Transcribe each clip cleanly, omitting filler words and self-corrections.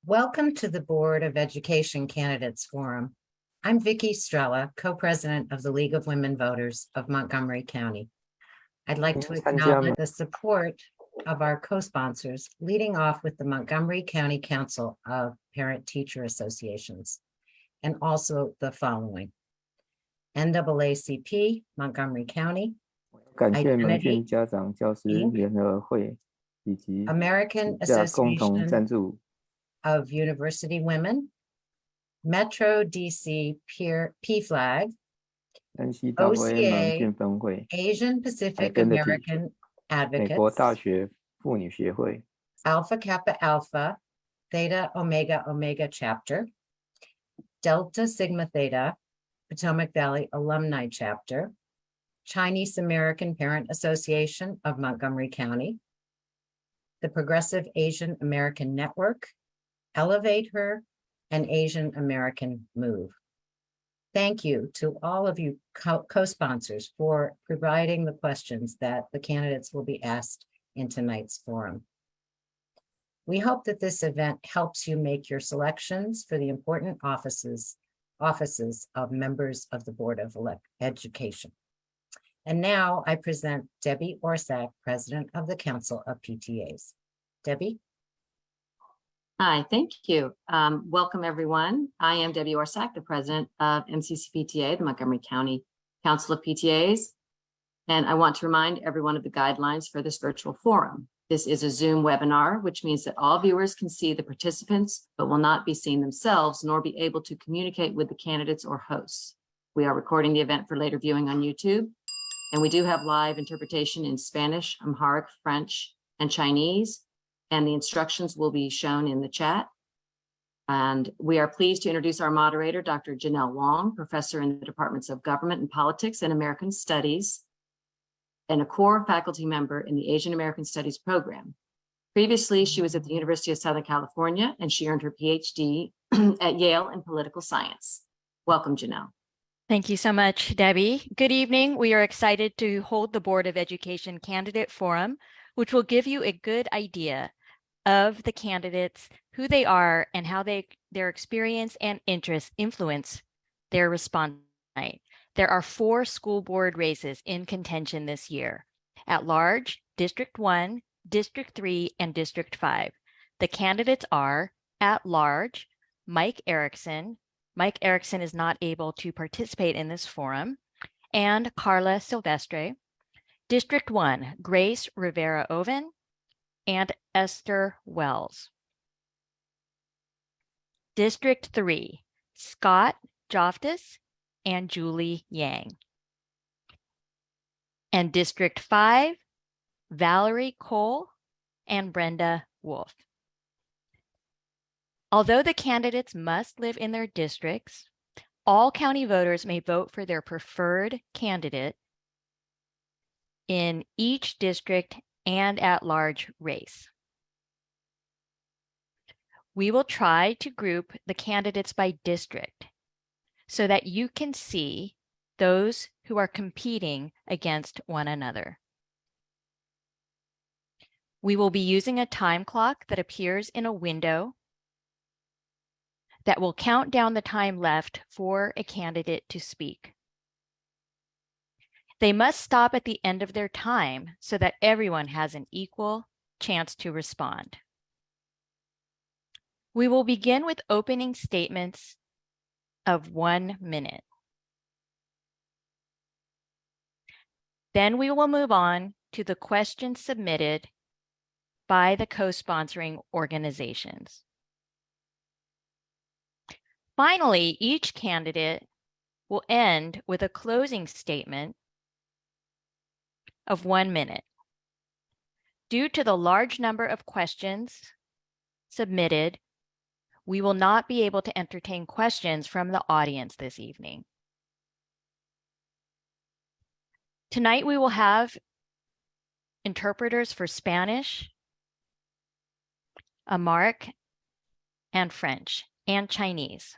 Welcome to the Board of Education Candidates Forum. I'm Vicki Strella, co-president of the League of Women Voters of Montgomery County. I'd like to acknowledge the support of our co-sponsors, leading off with the Montgomery County Council of Parent-Teacher Associations, and also the following: NAACP, Montgomery County, Identity, American Association of University Women, Metro DC PFLAG, OCA, Asian Pacific American Advocates, Alpha Kappa Alpha, Theta Omega Omega Chapter, Delta Sigma Theta, Potomac Valley Alumni Chapter, Chinese American Parent Association of Montgomery County, the Progressive Asian American Network, Elevate Her, and Asian American Move. Thank you to all of you co-sponsors for providing the questions that the candidates will be asked in tonight's forum. We hope that this event helps you make your selections for the important offices of members of the Board of Education. And now I present Debbie Orsack, President of the Council of PTAs. Debbie? Hi, thank you. Welcome, everyone. I am Debbie Orsack, the president of MCCPTA, the Montgomery County Council of PTAs. And I want to remind everyone of the guidelines for this virtual forum. This is a Zoom webinar, which means that all viewers can see the participants, but will not be seeing themselves, nor be able to communicate with the candidates or hosts. We are recording the event for later viewing on YouTube. And we do have live interpretation in Spanish, Amharic, French, and Chinese. And the instructions will be shown in the chat. And we are pleased to introduce our moderator, Dr. Janelle Wong, professor in the Departments of Government and Politics and American Studies, and a core faculty member in the Asian American Studies program. Previously, she was at the University of Southern California, and she earned her PhD at Yale in political science. Welcome, Janelle. Thank you so much, Debbie. Good evening. We are excited to hold the Board of Education Candidate Forum, which will give you a good idea of the candidates, who they are, and how their experience and interests influence their response tonight. There are 4 school board races in contention this year: at large, District 1, District 3, and District 5. The candidates are: at large, Mike Erickson. Mike Erickson is not able to participate in this forum, and Karla Silvestre. District 1, Grace Rivera-Oven and Esther Wells. District 3, Scott Joftus and Julie Yang. And District 5, Valerie Cole and Brenda Wolf. Although the candidates must live in their districts, all county voters may vote for their preferred candidate in each district and at-large race. We will try to group the candidates by district so that you can see those who are competing against one another. We will be using a time clock that appears in a window that will count down the time left for a candidate to speak. They must stop at the end of their time so that everyone has an equal chance to respond. We will begin with opening statements of 1 minute. Then we will move on to the questions submitted by the co-sponsoring organizations. Finally, each candidate will end with a closing statement of 1 minute. Due to the large number of questions submitted, we will not be able to entertain questions from the audience this evening. Tonight, we will have interpreters for Spanish, Amharic, and French, and Chinese.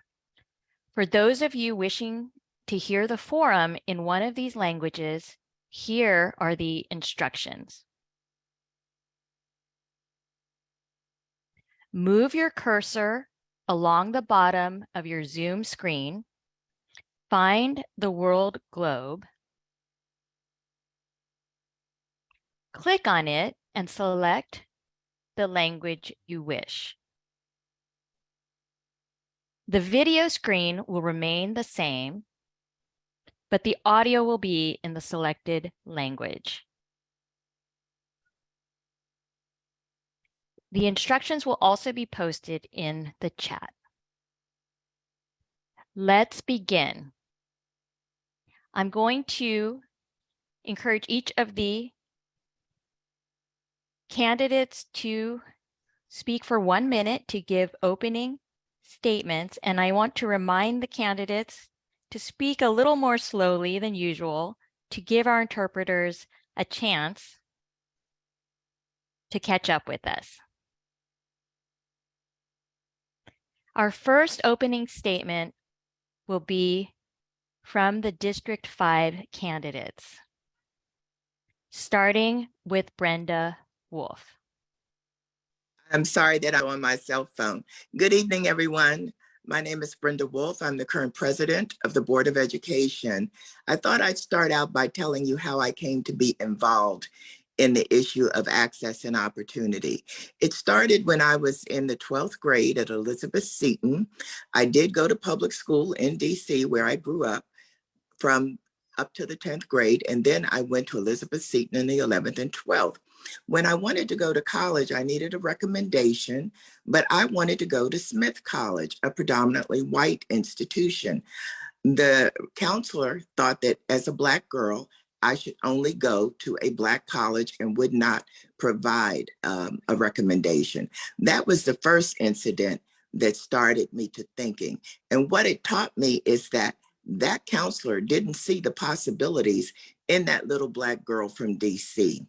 For those of you wishing to hear the forum in one of these languages, here are the instructions. Move your cursor along the bottom of your Zoom screen. Find the world globe. Click on it and select the language you wish. The video screen will remain the same, but the audio will be in the selected language. The instructions will also be posted in the chat. Let's begin. I'm going to encourage each of the candidates to speak for 1 minute to give opening statements, and I want to remind the candidates to speak a little more slowly than usual to give our interpreters a chance to catch up with us. Our first opening statement will be from the District 5 candidates, starting with Brenda Wolf. I'm sorry that I'm on my cell phone. Good evening, everyone. My name is Brenda Wolf. I'm the current president of the Board of Education. I thought I'd start out by telling you how I came to be involved in the issue of access and opportunity. It started when I was in the 12th grade at Elizabeth Seton. I did go to public school in DC where I grew up from up to the 10th grade. And then I went to Elizabeth Seton in the 11th and 12th. When I wanted to go to college, I needed a recommendation, but I wanted to go to Smith College, a predominantly white institution. The counselor thought that as a Black girl, I should only go to a Black college and would not provide a recommendation. That was the first incident that started me to thinking. And what it taught me is that that counselor didn't see the possibilities in that little Black girl from DC.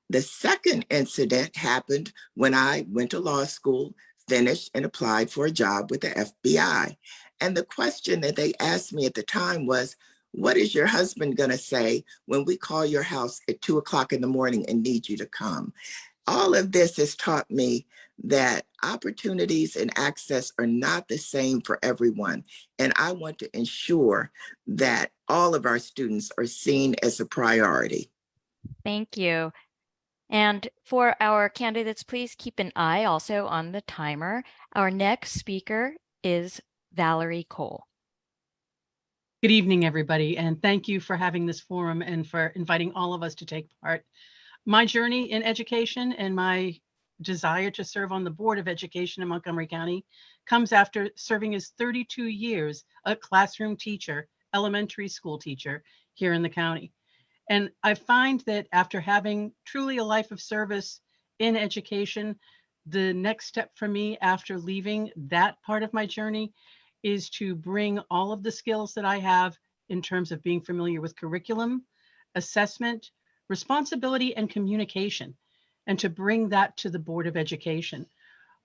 The second incident happened when I went to law school, finished, and applied for a job with the FBI. And the question that they asked me at the time was, what is your husband going to say when we call your house at 2 o'clock in the morning and need you to come? All of this has taught me that opportunities and access are not the same for everyone. And I want to ensure that all of our students are seen as a priority. Thank you. And for our candidates, please keep an eye also on the timer. Our next speaker is Valerie Cole. Good evening, everybody, and thank you for having this forum and for inviting all of us to take part. My journey in education and my desire to serve on the Board of Education in Montgomery County comes after serving as 32 years a classroom teacher, elementary school teacher here in the county. And I find that after having truly a life of service in education, the next step for me after leaving that part of my journey is to bring all of the skills that I have in terms of being familiar with curriculum, assessment, responsibility, and communication, and to bring that to the Board of Education.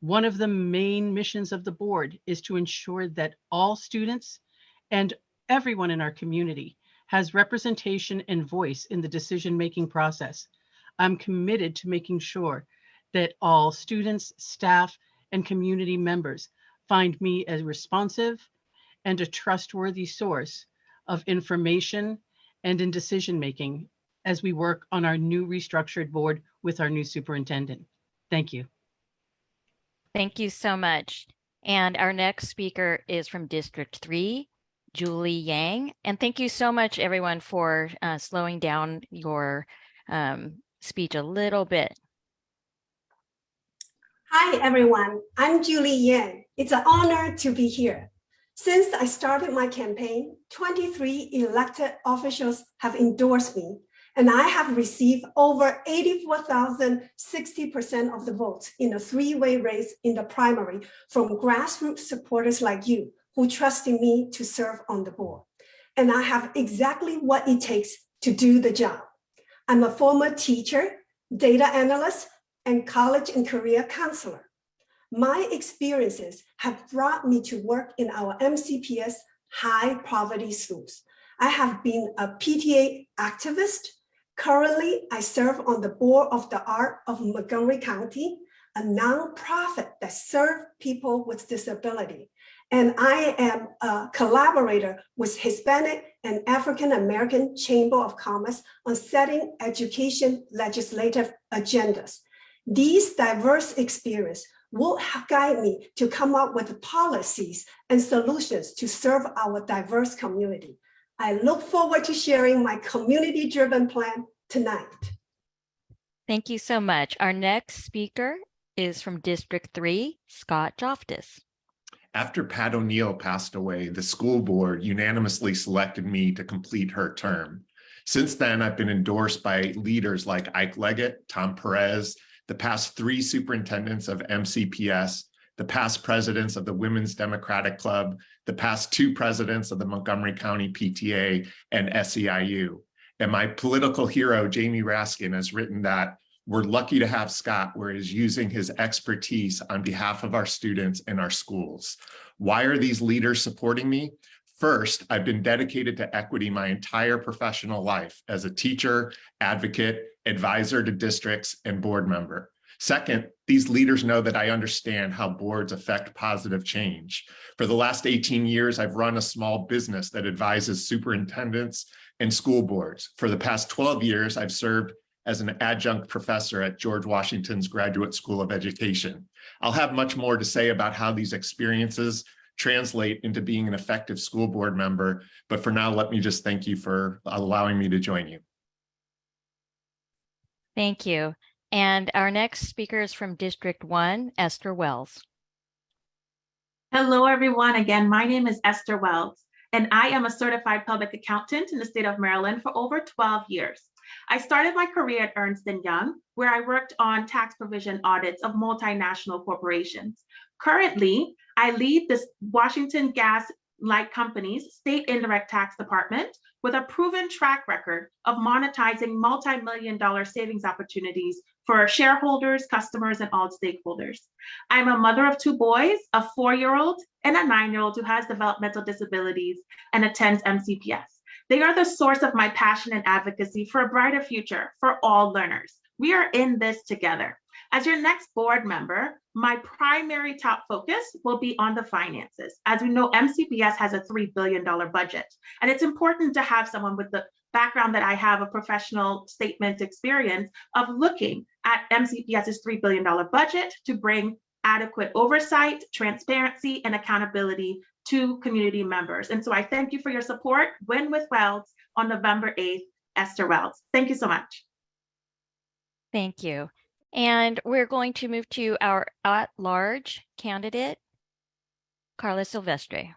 One of the main missions of the board is to ensure that all students and everyone in our community has representation and voice in the decision-making process. I'm committed to making sure that all students, staff, and community members find me as responsive and a trustworthy source of information and in decision-making as we work on our new restructured board with our new superintendent. Thank you. Thank you so much. And our next speaker is from District 3, Julie Yang. And thank you so much, everyone, for slowing down your speech a little bit. Hi, everyone. I'm Julie Yang. It's an honor to be here. Since I started my campaign, 23 elected officials have endorsed me, and I have received over 84,000, 60% of the votes in a three-way race in the primary from grassroots supporters like you who trusted me to serve on the board. And I have exactly what it takes to do the job. I'm a former teacher, data analyst, and college and career counselor. My experiences have brought me to work in our MCPS high poverty schools. I have been a PTA activist. Currently, I serve on the board of the Art of Montgomery County. a nonprofit that serves people with disability. And I am a collaborator with Hispanic and African American Chamber of Commerce on setting education legislative agendas. These diverse experiences will guide me to come up with policies and solutions to serve our diverse community. I look forward to sharing my community-driven plan tonight. Thank you so much. Our next speaker is from District 3, Scott Joftus. After Pat O'Neill passed away, the school board unanimously selected me to complete her term. Since then, I've been endorsed by leaders like Ike Leggett, Tom Perez, the past 3 superintendents of MCPS, the past presidents of the Women's Democratic Club, the past 2 presidents of the Montgomery County PTA and SEIU. And my political hero, Jamie Raskin, has written that we're lucky to have Scott, where he's using his expertise on behalf of our students and our schools. Why are these leaders supporting me? First, I've been dedicated to equity my entire professional life as a teacher, advocate, advisor to districts, and board member. Second, these leaders know that I understand how boards affect positive change. For the last 18 years, I've run a small business that advises superintendents and school boards. For the past 12 years, I've served as an adjunct professor at George Washington's Graduate School of Education. I'll have much more to say about how these experiences translate into being an effective school board member, but for now, let me just thank you for allowing me to join you. Thank you. And our next speaker is from District 1, Esther Wells. Hello, everyone. Again, my name is Esther Wells, and I am a certified public accountant in the state of Maryland for over 12 years. I started my career at Ernst & Young, where I worked on tax provision audits of multinational corporations. Currently, I lead the Washington Gas Light Company's state indirect tax department with a proven track record of monetizing multi-million-dollar savings opportunities for shareholders, customers, and all stakeholders. I'm a mother of 2 boys, a 4-year-old and a 9-year-old who has developmental disabilities and attends MCPS. They are the source of my passion and advocacy for a brighter future for all learners. We are in this together. As your next board member, my primary top focus will be on the finances. As we know, MCPS has a $3 billion budget, and it's important to have someone with the background that I have, a professional statement experience of looking at MCPS's $3 billion budget to bring adequate oversight, transparency, and accountability to community members. And so I thank you for your support. Win with Wells on November 8th, Esther Wells. Thank you so much. Thank you. And we're going to move to our at-large candidate, Karla Silvestre.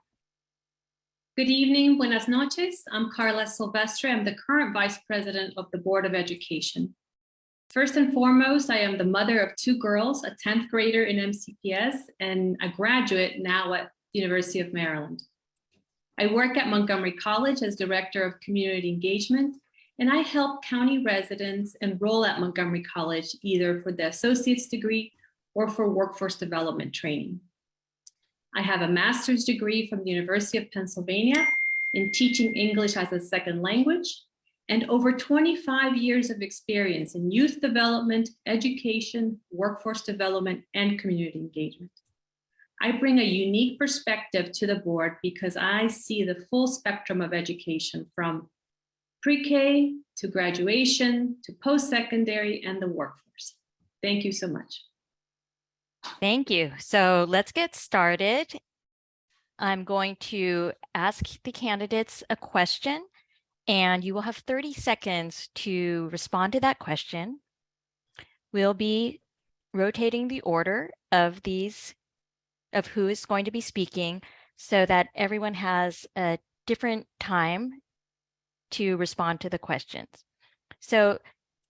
Good evening, buenas noches. I'm Karla Silvestre. I'm the current Vice President of the Board of Education. First and foremost, I am the mother of 2 girls, a 10th grader in MCPS and a graduate now at University of Maryland. I work at Montgomery College as Director of Community Engagement, and I help county residents enroll at Montgomery College either for the associate's degree or for workforce development training. I have a master's degree from the University of Pennsylvania in teaching English as a second language, and over 25 years of experience in youth development, education, workforce development, and community engagement. I bring a unique perspective to the board because I see the full spectrum of education from pre-K to graduation to post-secondary and the workforce. Thank you so much. Thank you. So let's get started. I'm going to ask the candidates a question, and you will have 30 seconds to respond to that question. We'll be rotating the order of who is going to be speaking so that everyone has a different time to respond to the questions. So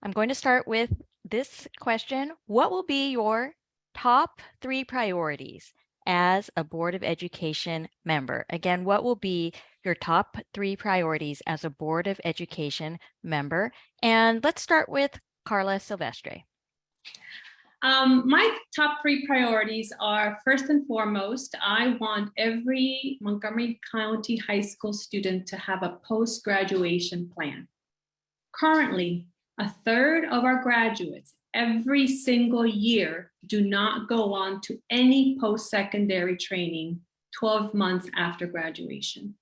I'm going to start with this question. What will be your top 3 priorities as a Board of Education member? Again, what will be your top 3 priorities as a Board of Education member? And let's start with Karla Silvestre. My top 3 priorities are, first and foremost, I want every Montgomery County high school student to have a post-graduation plan. Currently, 1/3 of our graduates every single year do not go on to any post-secondary training 12 months after graduation.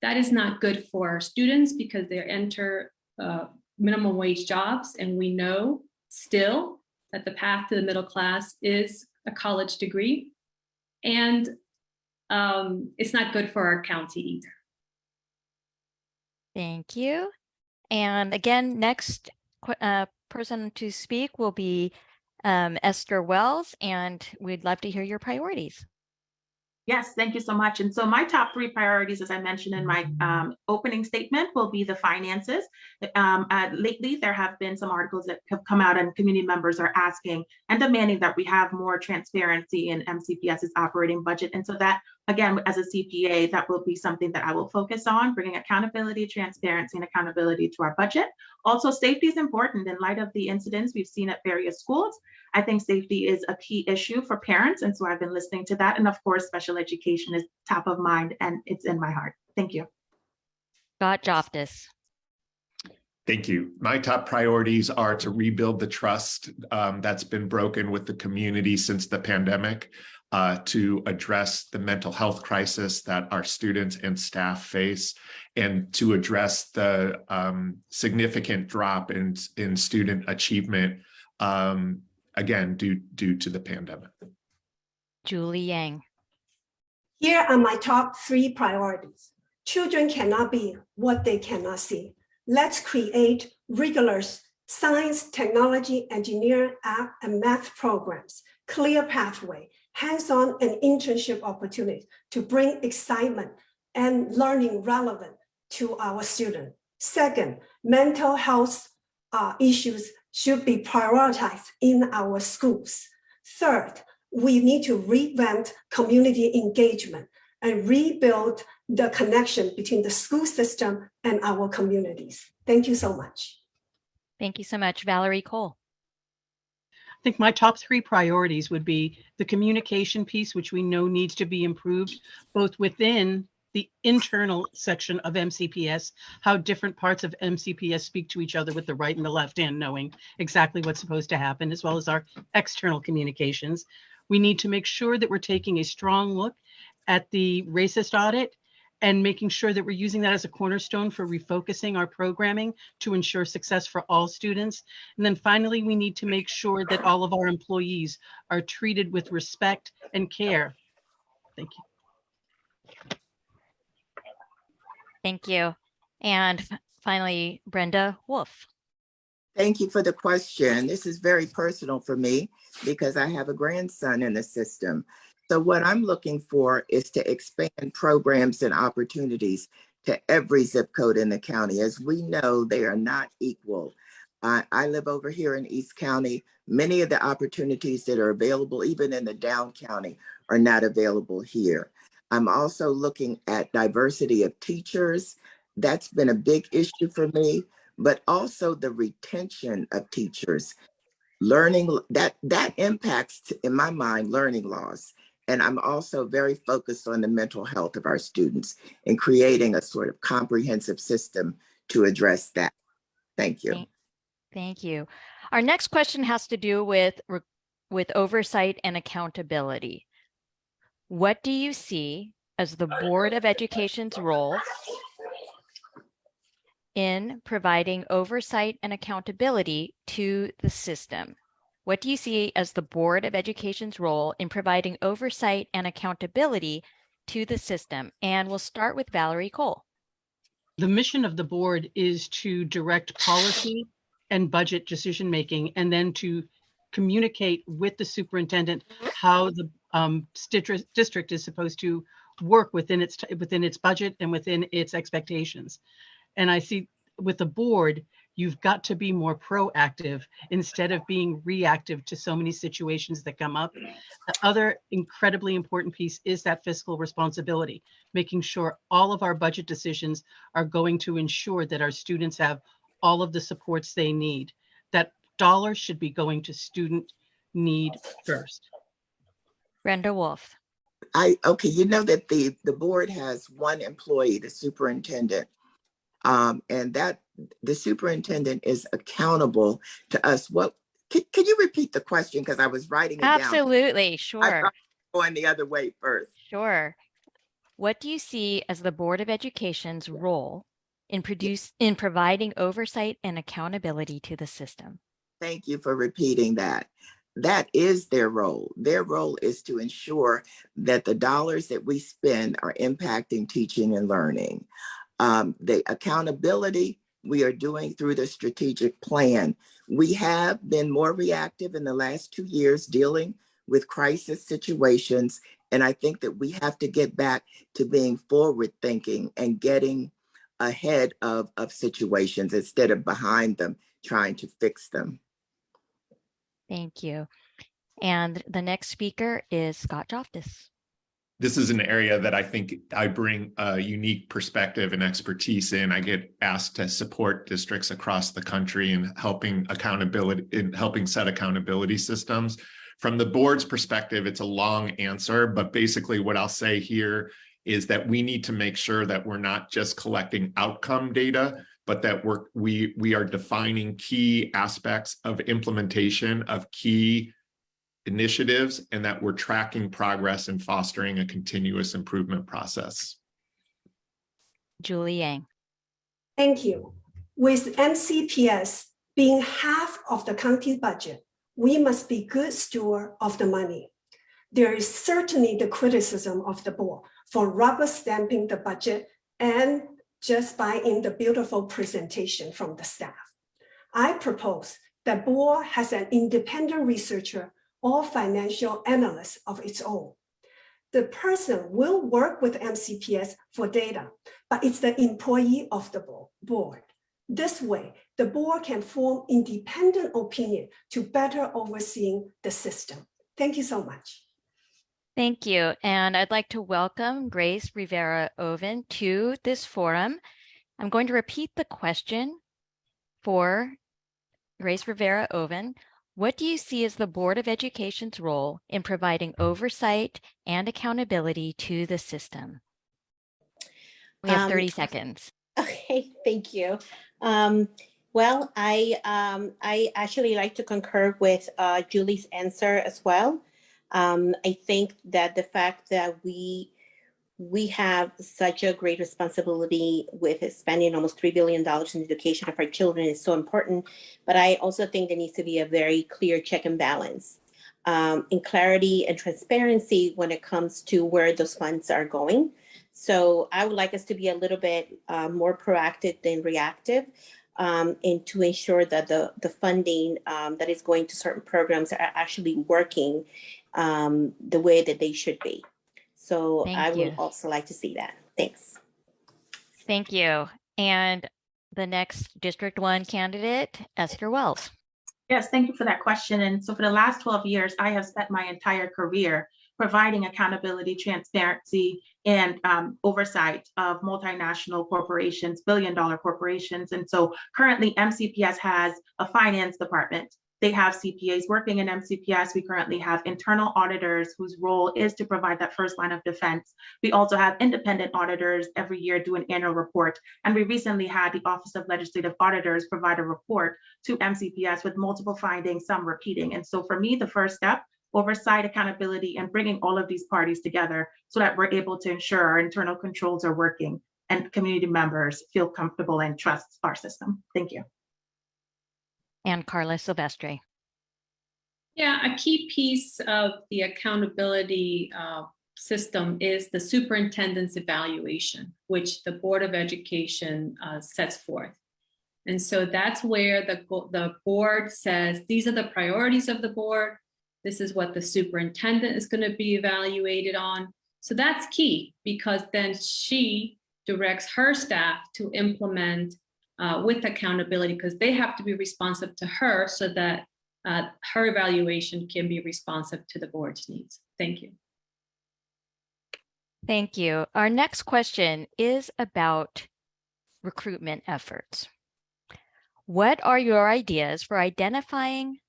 That is not good for our students because they enter minimum wage jobs, and we know still that the path to the middle class is a college degree, and it's not good for our county either. Thank you. And again, next person to speak will be Esther Wells, and we'd love to hear your priorities. Yes, thank you so much. And so my top 3 priorities, as I mentioned in my opening statement, will be the finances. Lately, there have been some articles that have come out and community members are asking and demanding that we have more transparency in MCPS's operating budget. And so that, again, as a CPA, that will be something that I will focus on, bringing accountability, transparency, and accountability to our budget. Also, safety is important in light of the incidents we've seen at various schools. I think safety is a key issue for parents, and so I've been listening to that. And of course, special education is top of mind, and it's in my heart. Thank you. Scott Joftus. Thank you. My top priorities are to rebuild the trust that's been broken with the community since the pandemic, to address the mental health crisis that our students and staff face, and to address the significant drop in student achievement, again, due to the pandemic. Julie Yang. Here are my top 3 priorities. Children cannot be what they cannot see. Let's create rigorous science, technology, engineering, art, and math programs, clear pathway, hands-on and internship opportunities to bring excitement and learning relevant to our students. Second, mental health issues should be prioritized in our schools. Third, we need to revamp community engagement and rebuild the connection between the school system and our communities. Thank you so much. Thank you so much, Valerie Cole. I think my top 3 priorities would be the communication piece, which we know needs to be improved, both within the internal section of MCPS, how different parts of MCPS speak to each other with the right and the left hand, knowing exactly what's supposed to happen, as well as our external communications. We need to make sure that we're taking a strong look at the racist audit and making sure that we're using that as a cornerstone for refocusing our programming to ensure success for all students. And then finally, we need to make sure that all of our employees are treated with respect and care. Thank you. Thank you. And finally, Brenda Wolf. Thank you for the question. This is very personal for me because I have a grandson in the system. So what I'm looking for is to expand programs and opportunities to every zip code in the county. As we know, they are not equal. I live over here in East County. Many of the opportunities that are available, even in the down county, are not available here. I'm also looking at diversity of teachers. That's been a big issue for me, but also the retention of teachers. Learning, that impacts, in my mind, learning loss. And I'm also very focused on the mental health of our students and creating a sort of comprehensive system to address that. Thank you. Thank you. Our next question has to do with oversight and accountability. What do you see as the Board of Education's role in providing oversight and accountability to the system? What do you see as the Board of Education's role in providing oversight and accountability to the system? And we'll start with Valerie Cole. The mission of the board is to direct policy and budget decision-making, and then to communicate with the superintendent how the district is supposed to work within its budget and within its expectations. And I see with the board, you've got to be more proactive instead of being reactive to so many situations that come up. The other incredibly important piece is that fiscal responsibility, making sure all of our budget decisions are going to ensure that our students have all of the supports they need. That dollars should be going to student need first. Brenda Wolf. Okay, you know that the board has one employee, the superintendent, and that the superintendent is accountable to us. What Can you repeat the question? Because I was writing it down. Absolutely, I sure, thought going the other way first. sure. What do you see as the Board of Education's role in providing oversight and accountability to the system? Thank you for repeating that. That is their role. Their role is to ensure that the dollars that we spend are impacting teaching and learning. The accountability we are doing through the strategic plan. We have been more reactive in the last 2 years dealing with crisis situations. And I think that we have to get back to being forward thinking and getting ahead of situations instead of behind them, trying to fix them. Thank you. And the next speaker is Scott Joftus. This is an area that I think I bring a unique perspective and expertise in. I get asked to support districts across the country in helping set accountability systems. From the board's perspective, it's a long answer, but basically what I'll say here is that we need to make sure that we're not just collecting outcome data, but that we are defining key aspects of implementation of key initiatives, and that we're tracking progress and fostering a continuous improvement process. Julie Yang. Thank you. With MCPS being half of the county budget, we must be good steward of the money. There is certainly the criticism of the board for rubber stamping the budget and just buying the beautiful presentation from the staff. I propose that board has an independent researcher or financial analyst of its own. The person will work with MCPS for data, but it's the employee of the board. This way, the board can form independent opinion to better overseeing the system. Thank you so much. Thank you. And I'd like to welcome Grace Rivera-Oven to this forum. I'm going to repeat the question for Grace Rivera-Oven. What do you see as the Board of Education's role in providing oversight and accountability to the system? We have 30 seconds. Okay, thank you. Well, I actually like to concur with Julie's answer as well. I think that the fact that we have such a great responsibility with spending almost $3 billion in education of our children is so important. But I also think there needs to be a very clear check and balance in clarity and transparency when it comes to where those funds are going. So I would like us to be a little bit more proactive than reactive and to ensure that the funding that is going to certain programs are actually working the way that they should be. So I would also like to see that. Thanks. Thank you. And the next District 1 candidate, Esther Wells. Yes, thank you for that question. And so for the last 12 years, I have spent my entire career providing accountability, transparency, and oversight of multinational corporations, billion-dollar corporations. And so currently MCPS has a finance department. They have CPAs working in MCPS. We currently have internal auditors whose role is to provide that first line of defense. We also have independent auditors every year do an annual report. And we recently had the Office of Legislative Auditors provide a report to MCPS with multiple findings, some repeating. And so for me, the first step, oversight, accountability, and bringing all of these parties together so that we're able to ensure our internal controls are working and community members feel comfortable and trust our system. Thank you. And Karla Silvestre. Yeah, a key piece of the accountability system is the superintendent's evaluation, which the Board of Education sets forth. And so that's where the board says, these are the priorities of the board. This is what the superintendent is going to be evaluated on. So that's key because then she directs her staff to implement with accountability because they have to be responsive to her so that her evaluation can be responsive to the board's needs. Thank you. Thank you. Our next question is about recruitment efforts. What are your ideas for identifying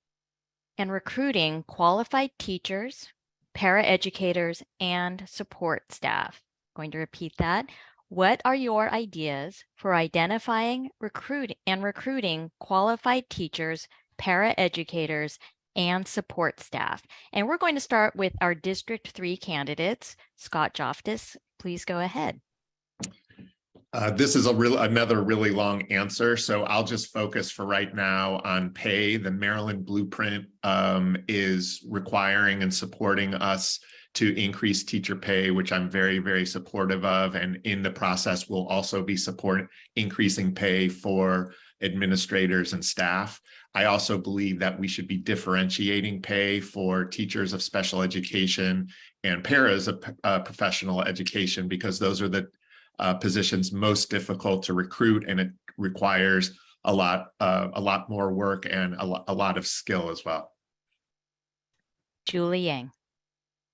and recruiting qualified teachers, paraeducators, and support staff? I'm going to repeat that. What are your ideas for identifying, recruiting qualified teachers, paraeducators, and support staff. And we're going to start with our District 3 candidates. Scott Joftus, please go ahead. This is another really long answer, so I'll just focus for right now on pay. The Maryland Blueprint is requiring and supporting us to increase teacher pay, which I'm very, very supportive of. And in the process, we'll also be increasing pay for administrators and staff. I also believe that we should be differentiating pay for teachers of special education and paras of professional education, because those are the positions most difficult to recruit, and it requires a lot more work and a lot of skill as well. Julie Yang.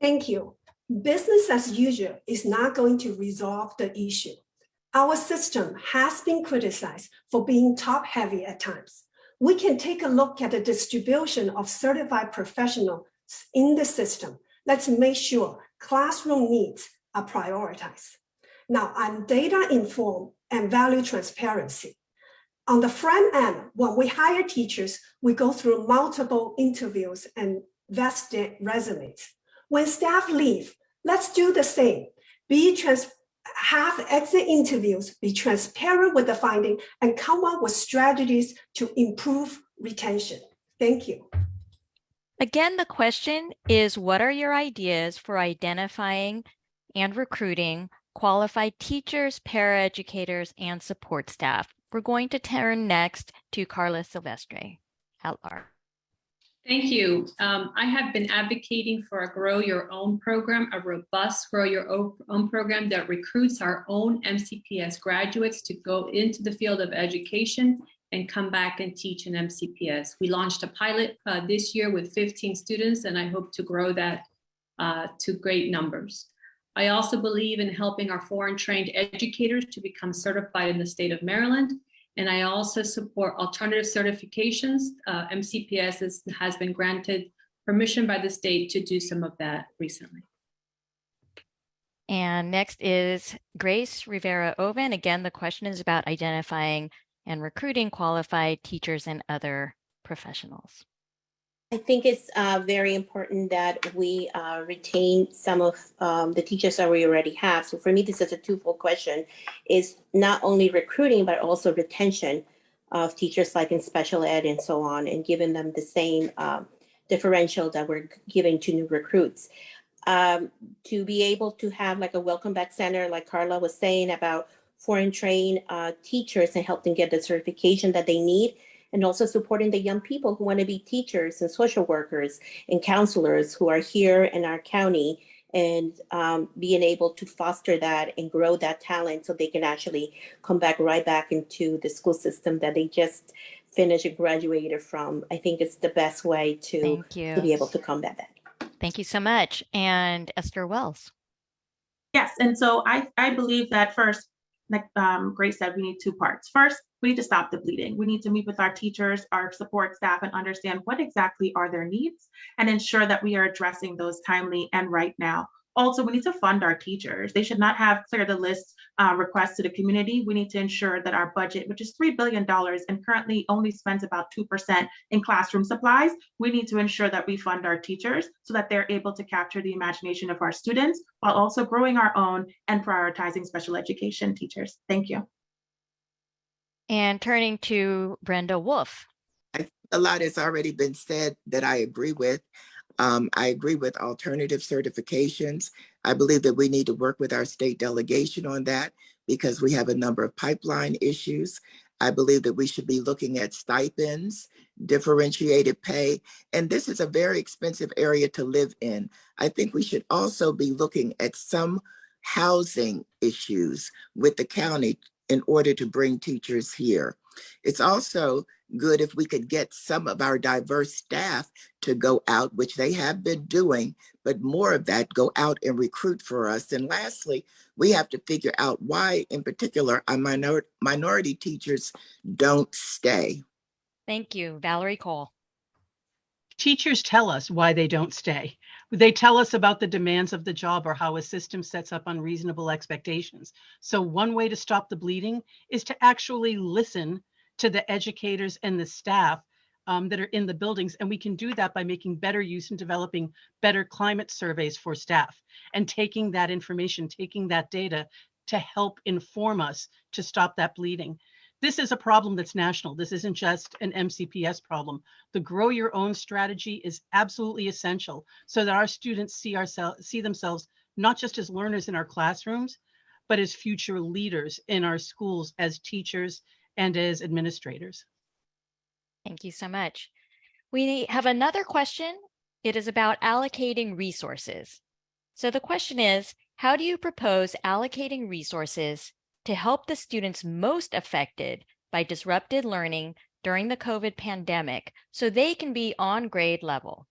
Thank you. Business as usual is not going to resolve the issue. Our system has been criticized for being top-heavy at times. We can take a look at the distribution of certified professionals in the system. Let's make sure classroom needs are prioritized. Now, I'm data-informed and value transparency. On the front end, when we hire teachers, we go through multiple interviews and vet their resumes. When staff leave, let's do the same. Have exit interviews, be transparent with the finding, and come up with strategies to improve retention. Thank you. Again, the question is, what are your ideas for identifying and recruiting qualified teachers, paraeducators, and support staff? We're going to turn next to Karla Silvestre at large. Thank you. I have been advocating for a Grow Your Own program, a robust Grow Your Own program that recruits our own MCPS graduates to go into the field of education and come back and teach in MCPS. We launched a pilot this year with 15 students, and I hope to grow that to great numbers. I also believe in helping our foreign trained educators to become certified in the state of Maryland. And I also support alternative certifications. MCPS has been granted permission by the state to do some of that recently. And next is Grace Rivera-Oven. Again, the question is about identifying and recruiting qualified teachers and other professionals. I think it's very important that we retain some of the teachers that we already have. So for me, this is a twofold question, is not only recruiting, but also retention of teachers like in special ed and so on, and giving them the same differential that we're giving to new recruits. To be able to have like a welcome back center, like Karla was saying about foreign trained teachers, and help them get the certification that they need, and also supporting the young people who want to be teachers and social workers and counselors who are here in our county, and being able to foster that and grow that talent so they can actually come right back into the school system that they just finished and graduated from. I think it's the best way to be able to combat that. Thank you so much. And Esther Wells. Yes, and so I believe that first, like Grace said, we need two parts. First, we need to stop the bleeding. We need to meet with our teachers, our support staff, and understand what exactly are their needs and ensure that we are addressing those timely and right now. Also, we need to fund our teachers. They should not have clear the list requests to the community. We need to ensure that our budget, which is $3 billion and currently only spends about 2% in classroom supplies, we need to ensure that we fund our teachers so that they're able to capture the imagination of our students while also growing our own and prioritizing special education teachers. Thank you. And turning to Brenda Wolf. A lot has already been said that I agree with. I agree with alternative certifications. I believe that we need to work with our state delegation on that because we have a number of pipeline issues. I believe that we should be looking at stipends, differentiated pay, and this is a very expensive area to live in. I think we should also be looking at some housing issues with the county in order to bring teachers here. It's also good if we could get some of our diverse staff to go out, which they have been doing, but more of that, go out and recruit for us. And lastly, we have to figure out why, in particular, our minority teachers don't stay. Thank you. Valerie Cole. Teachers tell us why they don't stay. They tell us about the demands of the job or how a system sets up unreasonable expectations. So one way to stop the bleeding is to actually listen to the educators and the staff that are in the buildings. And we can do that by making better use and developing better climate surveys for staff and taking that information, taking that data to help inform us to stop that bleeding. This is a problem that's national. This isn't just an MCPS problem. The grow your own strategy is absolutely essential so that our students see themselves not just as learners in our classrooms, but as future leaders in our schools as teachers and as administrators. Thank you so much. We have another question. It is about allocating resources. So the question is, how do you propose allocating resources to help the students most affected by disrupted learning during the COVID pandemic so they can be on grade level?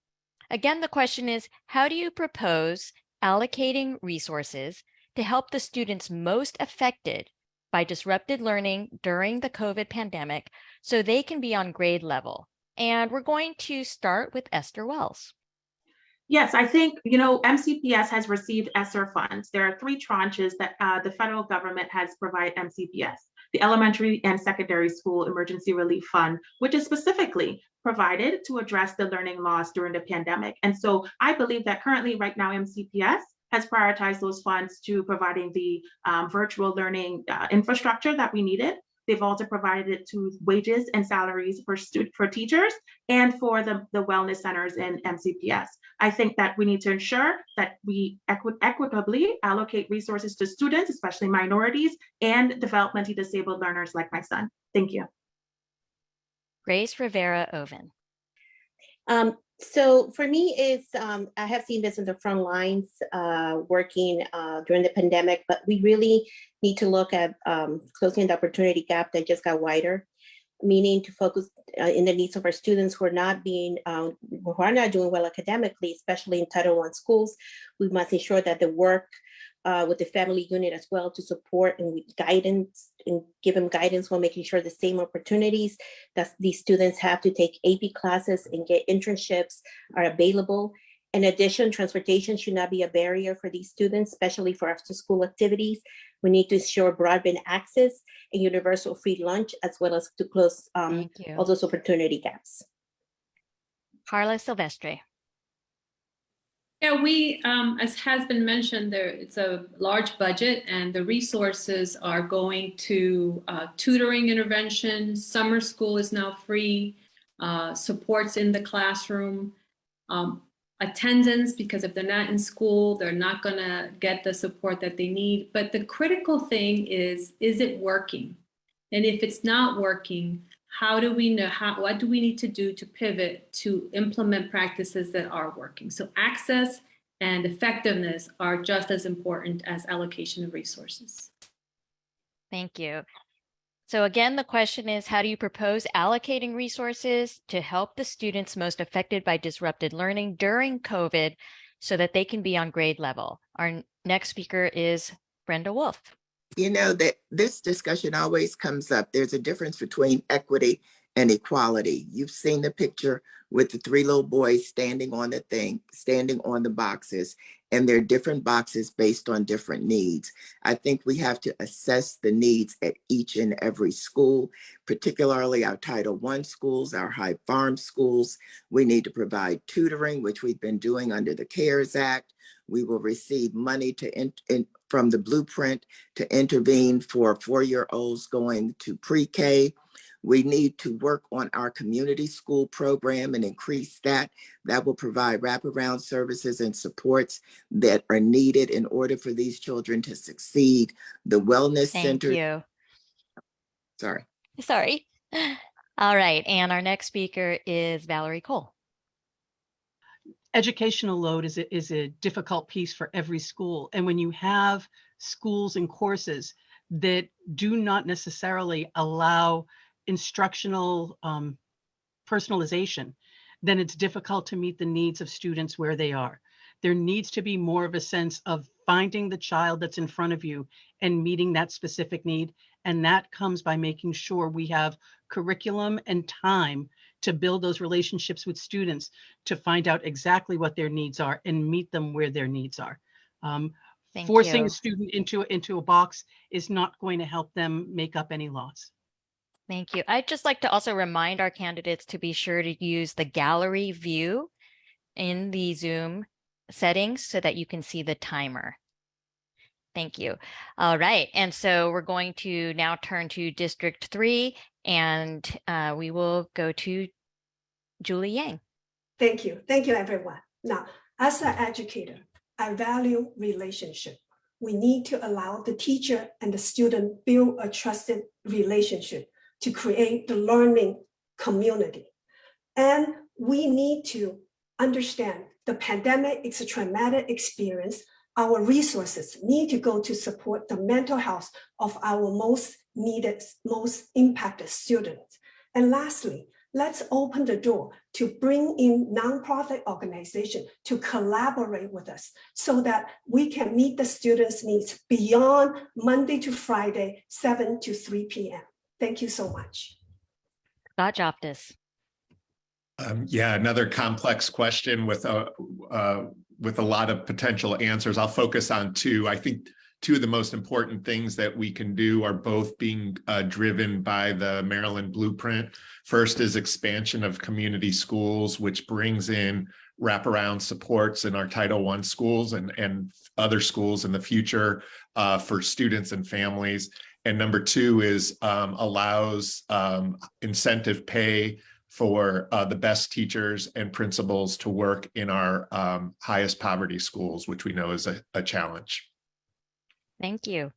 Again, the question is, how do you propose allocating resources to help the students most affected by disrupted learning during the COVID pandemic so they can be on grade level? And we're going to start with Esther Wells. Yes, I think, MCPS has received ESSER funds. There are 3 tranches that the federal government has provided MCPS. The Elementary and Secondary School Emergency Relief Fund, which is specifically provided to address the learning loss during the pandemic. And so I believe that currently right now MCPS has prioritized those funds to providing the virtual learning infrastructure that we needed. They've also provided it to wages and salaries for teachers and for the wellness centers in MCPS. I think that we need to ensure that we equitably allocate resources to students, especially minorities, and developmentally disabled learners like my son. Thank you. Grace Rivera-Oven. So for me, it's I have seen this in the front lines working during the pandemic, but we really need to look at closing the opportunity gap that just got wider, meaning to focus in the needs of our students who are not doing well academically, especially in Title I schools. We must ensure that the work with the family unit as well to support and with guidance and give them guidance while making sure the same opportunities that these students have to take AP classes and get internships are available. In addition, transportation should not be a barrier for these students, especially for after school activities. We need to ensure broadband access and universal free lunch, as well as to close all those opportunity gaps. Karla Silvestre. Yeah, we, as has been mentioned, it's a large budget and the resources are going to tutoring intervention. Summer school is now free, supports in the classroom, attendance, because if they're not in school, they're not gonna get the support that they need. But the critical thing is it working? And if it's not working, how do we know, what do we need to do to pivot to implement practices that are working? So access and effectiveness are just as important as allocation of resources. Thank you. So again, the question is, how do you propose allocating resources to help the students most affected by disrupted learning during COVID so that they can be on grade level? Our next speaker is Brenda Wolf. You know that this discussion always comes up. There's a difference between equity and equality. You've seen the picture with the 3 little boys standing on the thing, standing on the boxes, and they're different boxes based on different needs. I think we have to assess the needs at each and every school, particularly our Title I schools, our high farm schools. We need to provide tutoring, which we've been doing under the CARES Act. We will receive money from the blueprint to intervene for 4-year-olds going to pre-K. We need to work on our community school program and increase that. That will provide wraparound services and supports that are needed in order for these children to succeed. The wellness center. Thank you. Sorry. All right. And our next speaker is Valerie Cole. Educational load is a difficult piece for every school. And when you have schools and courses that do not necessarily allow instructional personalization, then it's difficult to meet the needs of students where they are. There needs to be more of a sense of finding the child that's in front of you and meeting that specific need. And that comes by making sure we have curriculum and time to build those relationships with students to find out exactly what their needs are and meet them where their needs are. Forcing a student into a box is not going to help them make up any loss. Thank you. I'd just like to also remind our candidates to be sure to use the gallery view in the Zoom settings so that you can see the timer. Thank you. All right. And so we're going to now turn to District 3, and we will go to Julie Yang. Thank you. Thank you, everyone. Now, as an educator, I value relationship. We need to allow the teacher and the student build a trusted relationship to create the learning community. And we need to understand the pandemic is a traumatic experience. Our resources need to go to support the mental health of our most needed, most impacted students. And lastly, let's open the door to bring in nonprofit organizations to collaborate with us so that we can meet the students' needs beyond Monday to Friday, 7 to 3 p.m. Thank you so much. Scott Joftus. Yeah, another complex question with a lot of potential answers. I'll focus on two. I think two of the most important things that we can do are both being driven by the Maryland Blueprint. First is expansion of community schools, which brings in wraparound supports in our Title I schools and other schools in the future for students and families. And number two is allows incentive pay for the best teachers and principals to work in our highest poverty schools, which we know is a challenge. Thank you.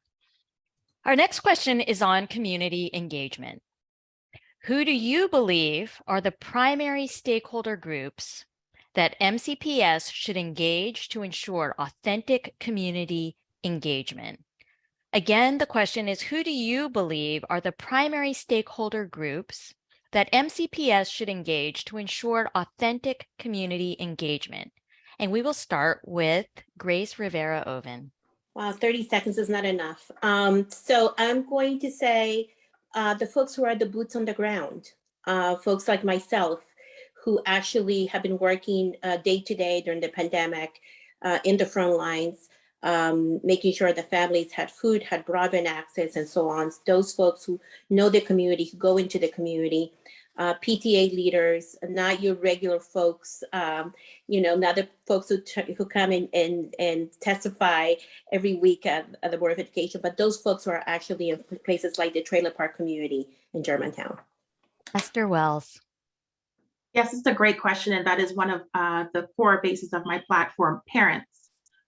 Our next question is on community engagement. Who do you believe are the primary stakeholder groups that MCPS should engage to ensure authentic community engagement? Again, the question is, who do you believe are the primary stakeholder groups that MCPS should engage to ensure authentic community engagement? And we will start with Grace Rivera-Oven. Wow, 30 seconds is not enough. So I'm going to say the folks who are the boots on the ground, folks like myself, who actually have been working day to day during the pandemic in the front lines, making sure the families had food, had broadband access, and so on. Those folks who know the community, who go into the community, PTA leaders, not your regular folks, not the folks who come in and testify every week at the Board of Education, but those folks who are actually in places like the trailer park community in Germantown. Esther Wells. Yes, it's a great question, and that is one of the core bases of my platform, parents.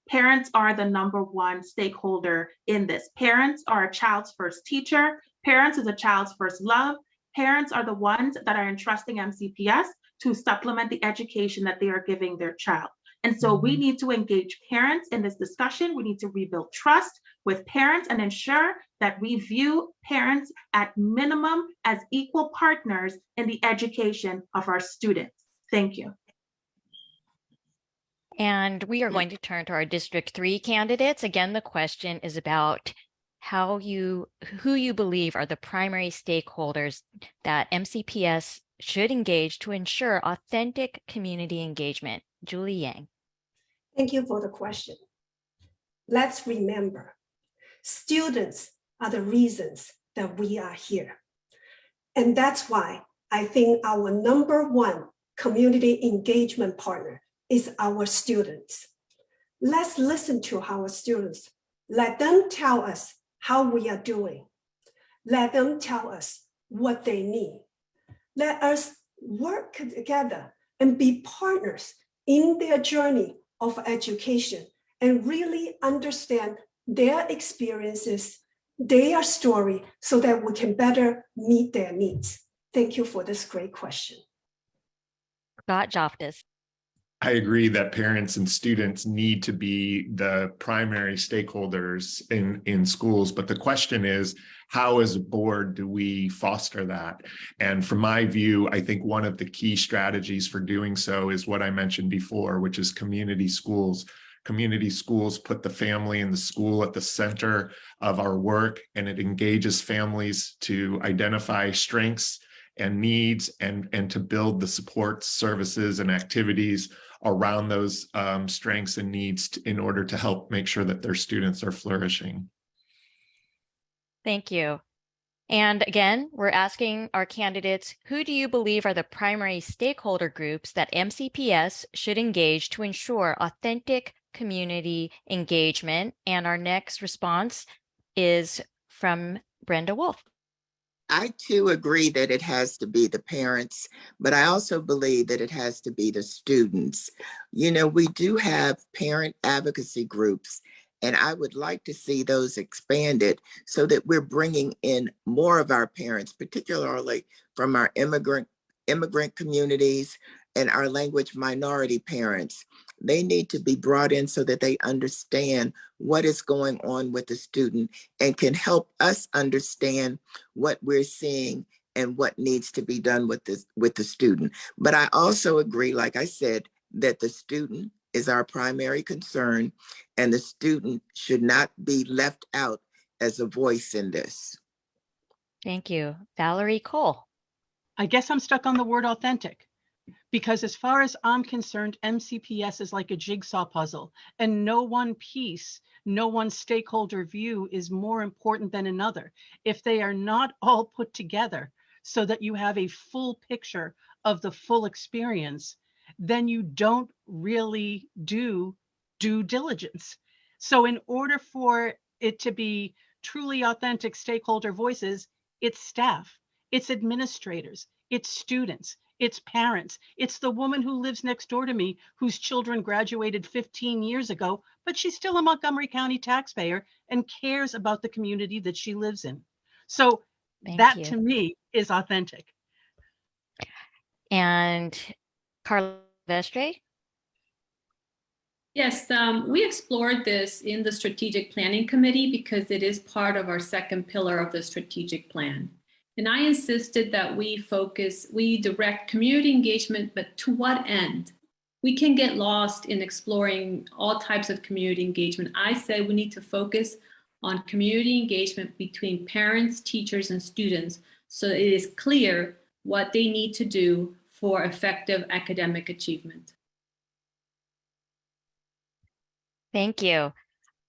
Parents are the number one stakeholder in this. Parents are a child's first teacher. Parents is a child's first love. Parents are the ones that are entrusting MCPS to supplement the education that they are giving their child. And so we need to engage parents in this discussion. We need to rebuild trust with parents and ensure that we view parents at minimum as equal partners in the education of our students. Thank you. And we are going to turn to our District 3 candidates. Again, the question is about who you believe are the primary stakeholders that MCPS should engage to ensure authentic community engagement. Julie Yang. Thank you for the question. Let's remember, students are the reasons that we are here. And that's why I think our number one community engagement partner is our students. Let's listen to our students. Let them tell us how we are doing. Let them tell us what they need. Let us work together and be partners in their journey of education and really understand their experiences, their story, so that we can better meet their needs. Thank you for this great question. Scott Joftus. I agree that parents and students need to be the primary stakeholders in schools, but the question is, how as a board do we foster that? And from my view, I think one of the key strategies for doing so is what I mentioned before, which is community schools. Community schools put the family and the school at the center of our work, and it engages families to identify strengths and needs and to build the support services and activities around those strengths and needs in order to help make sure that their students are flourishing. Thank you. And again, we're asking our candidates, who do you believe are the primary stakeholder groups that MCPS should engage to ensure authentic community engagement? And our next response is from Brenda Wolf. I too agree that it has to be the parents, but I also believe that it has to be the students. You know, we do have parent advocacy groups, and I would like to see those expanded so that we're bringing in more of our parents, particularly from our immigrant communities and our language minority parents. They need to be brought in so that they understand what is going on with the student and can help us understand what we're seeing and what needs to be done with the student. But I also agree, like I said, that the student is our primary concern, and the student should not be left out as a voice in this. Thank you. Valerie Cole. I guess I'm stuck on the word authentic, because as far as I'm concerned, MCPS is like a jigsaw puzzle, and no one piece, no one stakeholder view is more important than another. If they are not all put together so that you have a full picture of the full experience, then you don't really do due diligence. So in order for it to be truly authentic stakeholder voices, it's staff, it's administrators, it's students, it's parents, it's the woman who lives next door to me whose children graduated 15 years ago, but she's still a Montgomery County taxpayer and cares about the community that she lives in. So that to me is authentic. And Karla Silvestre. Yes, we explored this in the Strategic Planning Committee because it is part of our second pillar of the strategic plan. And I insisted that we direct community engagement, but to what end? We can get lost in exploring all types of community engagement. I said we need to focus on community engagement between parents, teachers, and students so it is clear what they need to do for effective academic achievement. Thank you.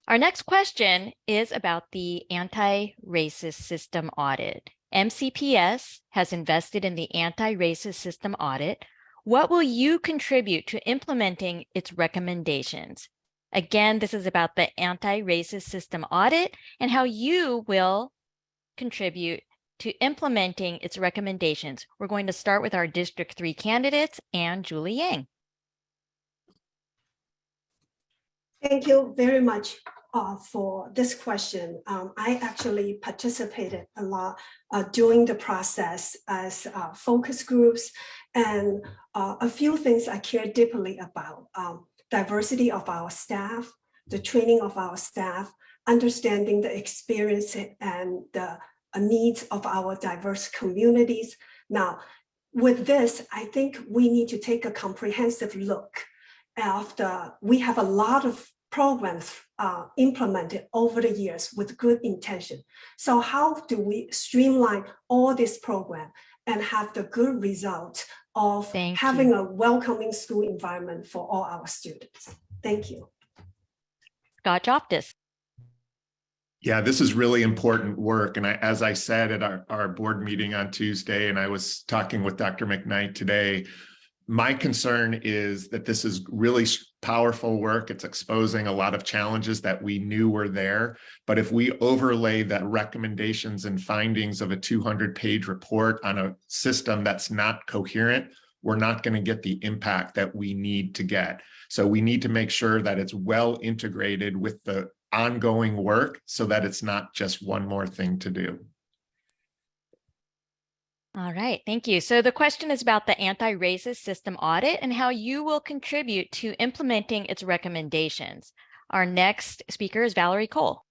Our next question is about the anti-racist system audit. MCPS has invested in the anti-racist system audit. What will you contribute to implementing its recommendations? Again, this is about the anti-racist system audit and how you will contribute to implementing its recommendations. We're going to start with our District 3 candidates and Julie Yang. Thank you very much for this question. I actually participated a lot during the process as focus groups, and a few things I care deeply about. Diversity of our staff, the training of our staff, understanding the experience and the needs of our diverse communities. Now, with this, I think we need to take a comprehensive look after we have a lot of programs implemented over the years with good intention. So how do we streamline all this program and have the good result of having a welcoming school environment for all our students? Thank you. Scott Joftus. Yeah, this is really important work. And as I said at our board meeting on Tuesday, and I was talking with Dr. McKnight today, my concern is that this is really powerful work. It's exposing a lot of challenges that we knew were there. But if we overlay the recommendations and findings of a 200-page report on a system that's not coherent, we're not going to get the impact that we need to get. So we need to make sure that it's well integrated with the ongoing work so that it's not just one more thing to do. All right, thank you. So the question is about the anti-racist system audit and how you will contribute to implementing its recommendations. Our next speaker is Valerie Cole.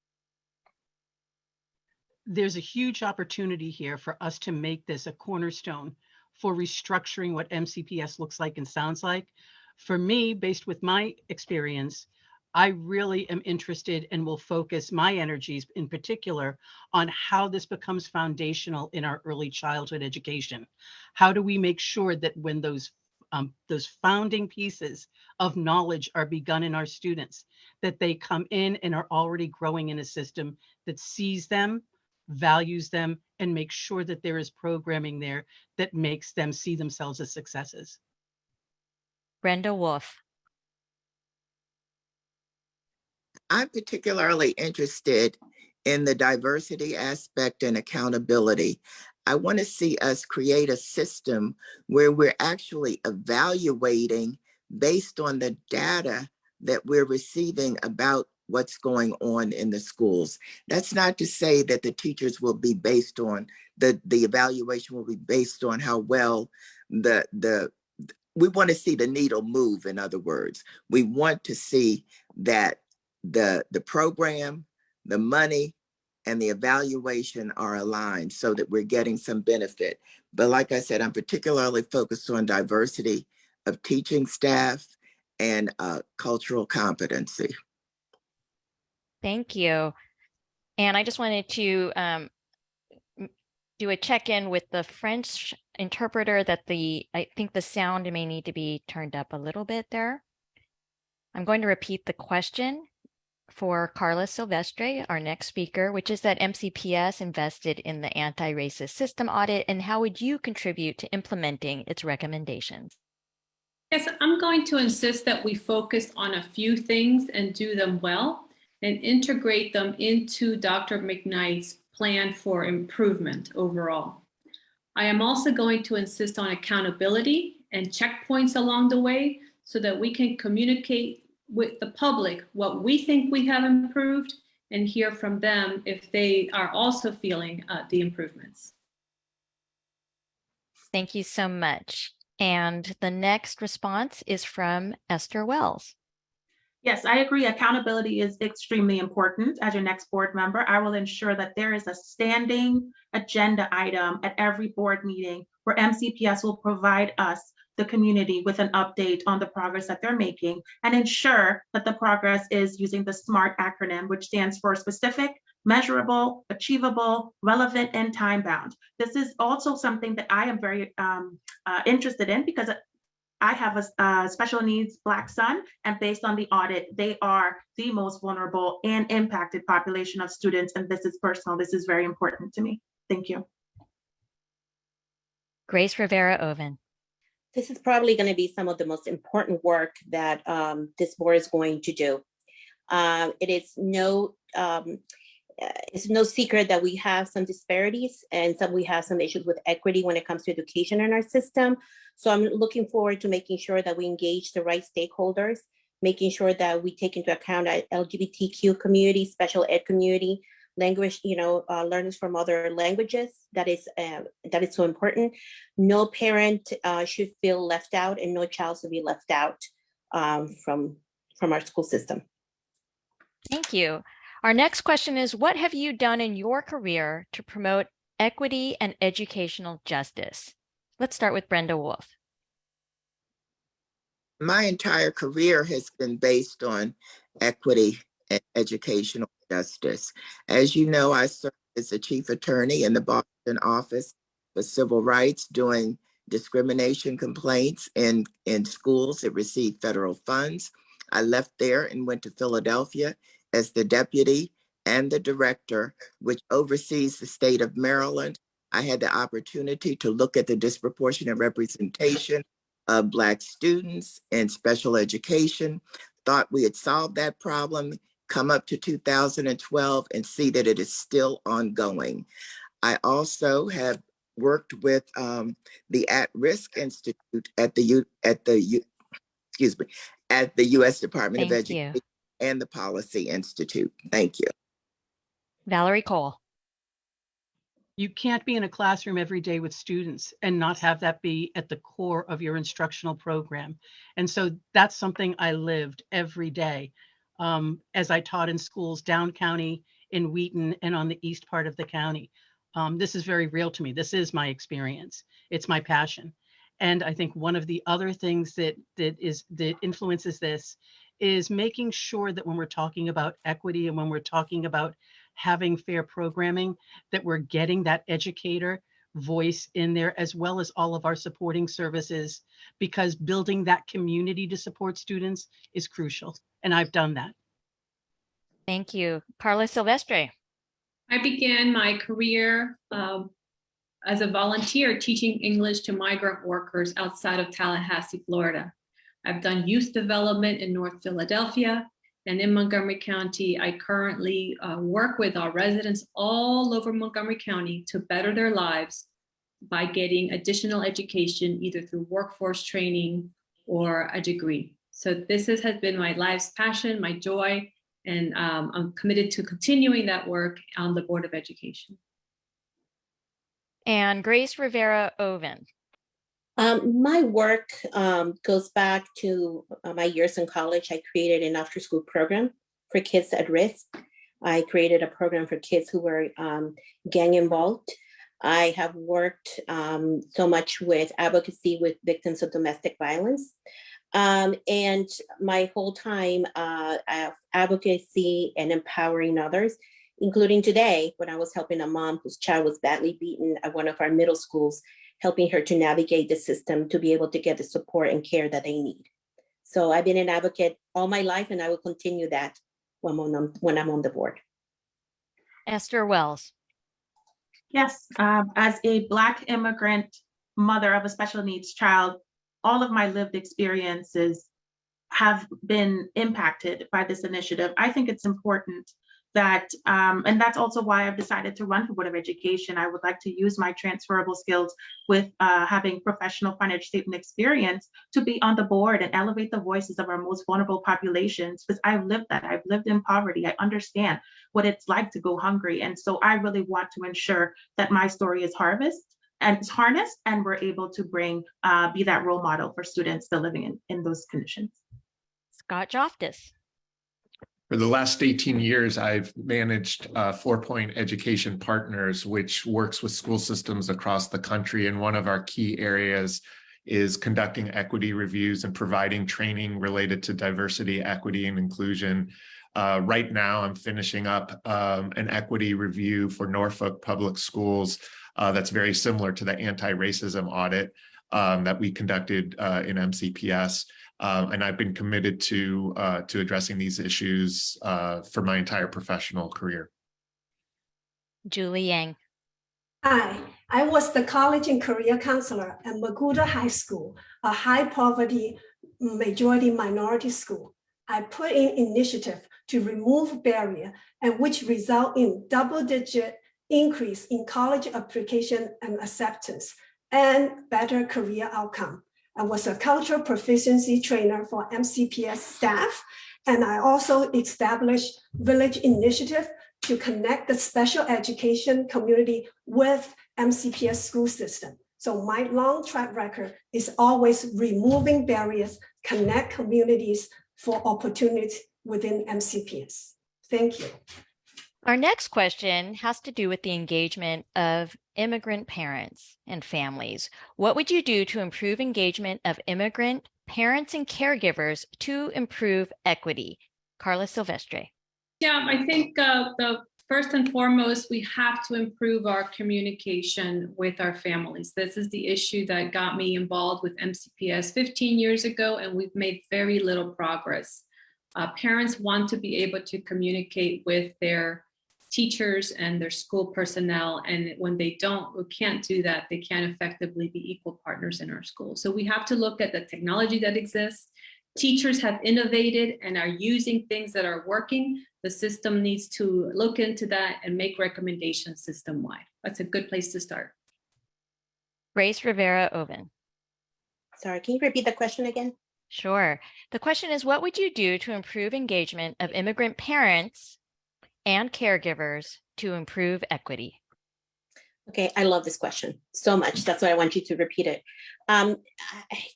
There's a huge opportunity here for us to make this a cornerstone for restructuring what MCPS looks like and sounds like. For me, based with my experience, I really am interested and will focus my energies in particular on how this becomes foundational in our early childhood education. How do we make sure that when those founding pieces of knowledge are begun in our students, that they come in and are already growing in a system that sees them, values them, and makes sure that there is programming there that makes them see themselves as successes. Brenda Wolf. I'm particularly interested in the diversity aspect and accountability. I want to see us create a system where we're actually evaluating based on the data that we're receiving about what's going on in the schools. That's not to say that the teachers will be based on, the evaluation will be based on how well we want to see the needle move. In other words, we want to see that the program, the money, and the evaluation are aligned so that we're getting some benefit. But like I said, I'm particularly focused on diversity of teaching staff and cultural competency. Thank you. And I just wanted to do a check-in with the French interpreter that I think the sound may need to be turned up a little bit there. I'm going to repeat the question for Karla Silvestre, our next speaker, which is that MCPS invested in the anti-racist system audit, and how would you contribute to implementing its recommendations? Yes, I'm going to insist that we focus on a few things and do them well and integrate them into Dr. McKnight's plan for improvement overall. I am also going to insist on accountability and checkpoints along the way so that we can communicate with the public what we think we have improved and hear from them if they are also feeling the improvements. Thank you so much. And the next response is from Esther Wells. Yes, I agree. Accountability is extremely important. As your next board member, I will ensure that there is a standing agenda item at every board meeting where MCPS will provide us, the community, with an update on the progress that they're making and ensure that the progress is using the SMART acronym, which stands for specific, measurable, achievable, relevant, and time-bound. This is also something that I am very interested in because I have a special needs Black son, and based on the audit, they are the most vulnerable and impacted population of students. And this is personal. This is very important to me. Thank you. Grace Rivera-Oven. This is probably going to be some of the most important work that this board is going to do. It's no secret that we have some disparities and we have some issues with equity when it comes to education in our system. So I'm looking forward to making sure that we engage the right stakeholders, making sure that we take into account LGBTQ community, special ed community, language, learners from other languages. That is so important. No parent should feel left out, and no child should be left out from our school system. Thank you. Our next question is, what have you done in your career to promote equity and educational justice? Let's start with Brenda Wolf. My entire career has been based on equity and educational justice. As you know, I served as the chief attorney in the Boston office for civil rights, doing discrimination complaints in schools that received federal funds. I left there and went to Philadelphia as the deputy and the director, which oversees the state of Maryland. I had the opportunity to look at the disproportionate representation of Black students in special education, thought we had solved that problem, come up to 2012 and see that it is still ongoing. I also have worked with the At-Risk Institute at the U.S. Department of Education and the Policy Institute. Thank you. Valerie Cole. You can't be in a classroom every day with students and not have that be at the core of your instructional program. And so that's something I lived every day as I taught in schools down county, in Wheaton, and on the east part of the county. This is very real to me. This is my experience. It's my passion. And I think one of the other things that influences this is making sure that when we're talking about equity and when we're talking about having fair programming, that we're getting that educator voice in there, as well as all of our supporting services, because building that community to support students is crucial. And I've done that. Thank you. Karla Silvestre. I began my career as a volunteer teaching English to migrant workers outside of Tallahassee, Florida. I've done youth development in North Philadelphia, and in Montgomery County, I currently work with our residents all over Montgomery County to better their lives by getting additional education, either through workforce training or a degree. So this has been my life's passion, my joy, and I'm committed to continuing that work on the Board of Education. And Grace Rivera-Oven. My work goes back to my years in college. I created an after-school program for kids at risk. I created a program for kids who were gang involved. I have worked so much with advocacy with victims of domestic violence. And my whole time, I have advocacy and empowering others, including today when I was helping a mom whose child was badly beaten at one of our middle schools, helping her to navigate the system to be able to get the support and care that they need. So I've been an advocate all my life, and I will continue that when I'm on the board. Esther Wells. Yes, as a Black immigrant mother of a special needs child, all of my lived experiences have been impacted by this initiative. I think it's important that, and that's also why I've decided to run for Board of Education. I would like to use my transferable skills with having professional financial statement experience to be on the board and elevate the voices of our most vulnerable populations, because I've lived that. I've lived in poverty. I understand what it's like to go hungry. And so I really want to ensure that my story is harnessed, and we're able to be that role model for students still living in those conditions. Scott Joftus. For the last 18 years, I've managed 4-Point Education Partners, which works with school systems across the country. And one of our key areas is conducting equity reviews and providing training related to diversity, equity, and inclusion. Right now, I'm finishing up an equity review for Norfolk Public Schools that's very similar to the anti-racism audit that we conducted in MCPS. And I've been committed to addressing these issues for my entire professional career. Julie Yang. Hi, I was the college and career counselor at Magruder High School, a high poverty majority minority school. I put in initiative to remove barrier, and which result in double-digit increase in college application and acceptance and better career outcome. I was a cultural proficiency trainer for MCPS staff, and I also established Village Initiative to connect the special education community with MCPS school system. So my long track record is always removing barriers, connect communities for opportunities within MCPS. Thank you. Our next question has to do with the engagement of immigrant parents and families. What would you do to improve engagement of immigrant parents and caregivers to improve equity? Karla Silvestre. Yeah, I think the first and foremost, we have to improve our communication with our families. This is the issue that got me involved with MCPS 15 years ago, and we've made very little progress. Parents want to be able to communicate with their teachers and their school personnel, and when they can't do that, they can't effectively be equal partners in our schools. So we have to look at the technology that exists. Teachers have innovated and are using things that are working. The system needs to look into that and make recommendations system-wide. That's a good place to start. Grace Rivera-Oven. Sorry, can you repeat the question again? Sure. The question is, what would you do to improve engagement of immigrant parents and caregivers to improve equity? Okay, I love this question so much. That's why I want you to repeat it.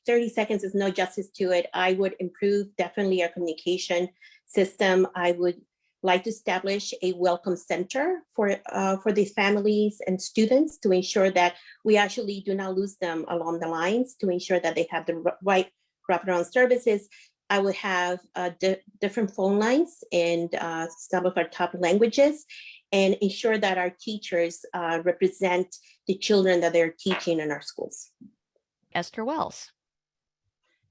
30 seconds is no justice to it. I would improve definitely our communication system. I would like to establish a welcome center for these families and students to ensure that we actually do not lose them along the lines, to ensure that they have the right wraparound services. I would have different phone lines and some of our top languages, and ensure that our teachers represent the children that they're teaching in our schools. Esther Wells.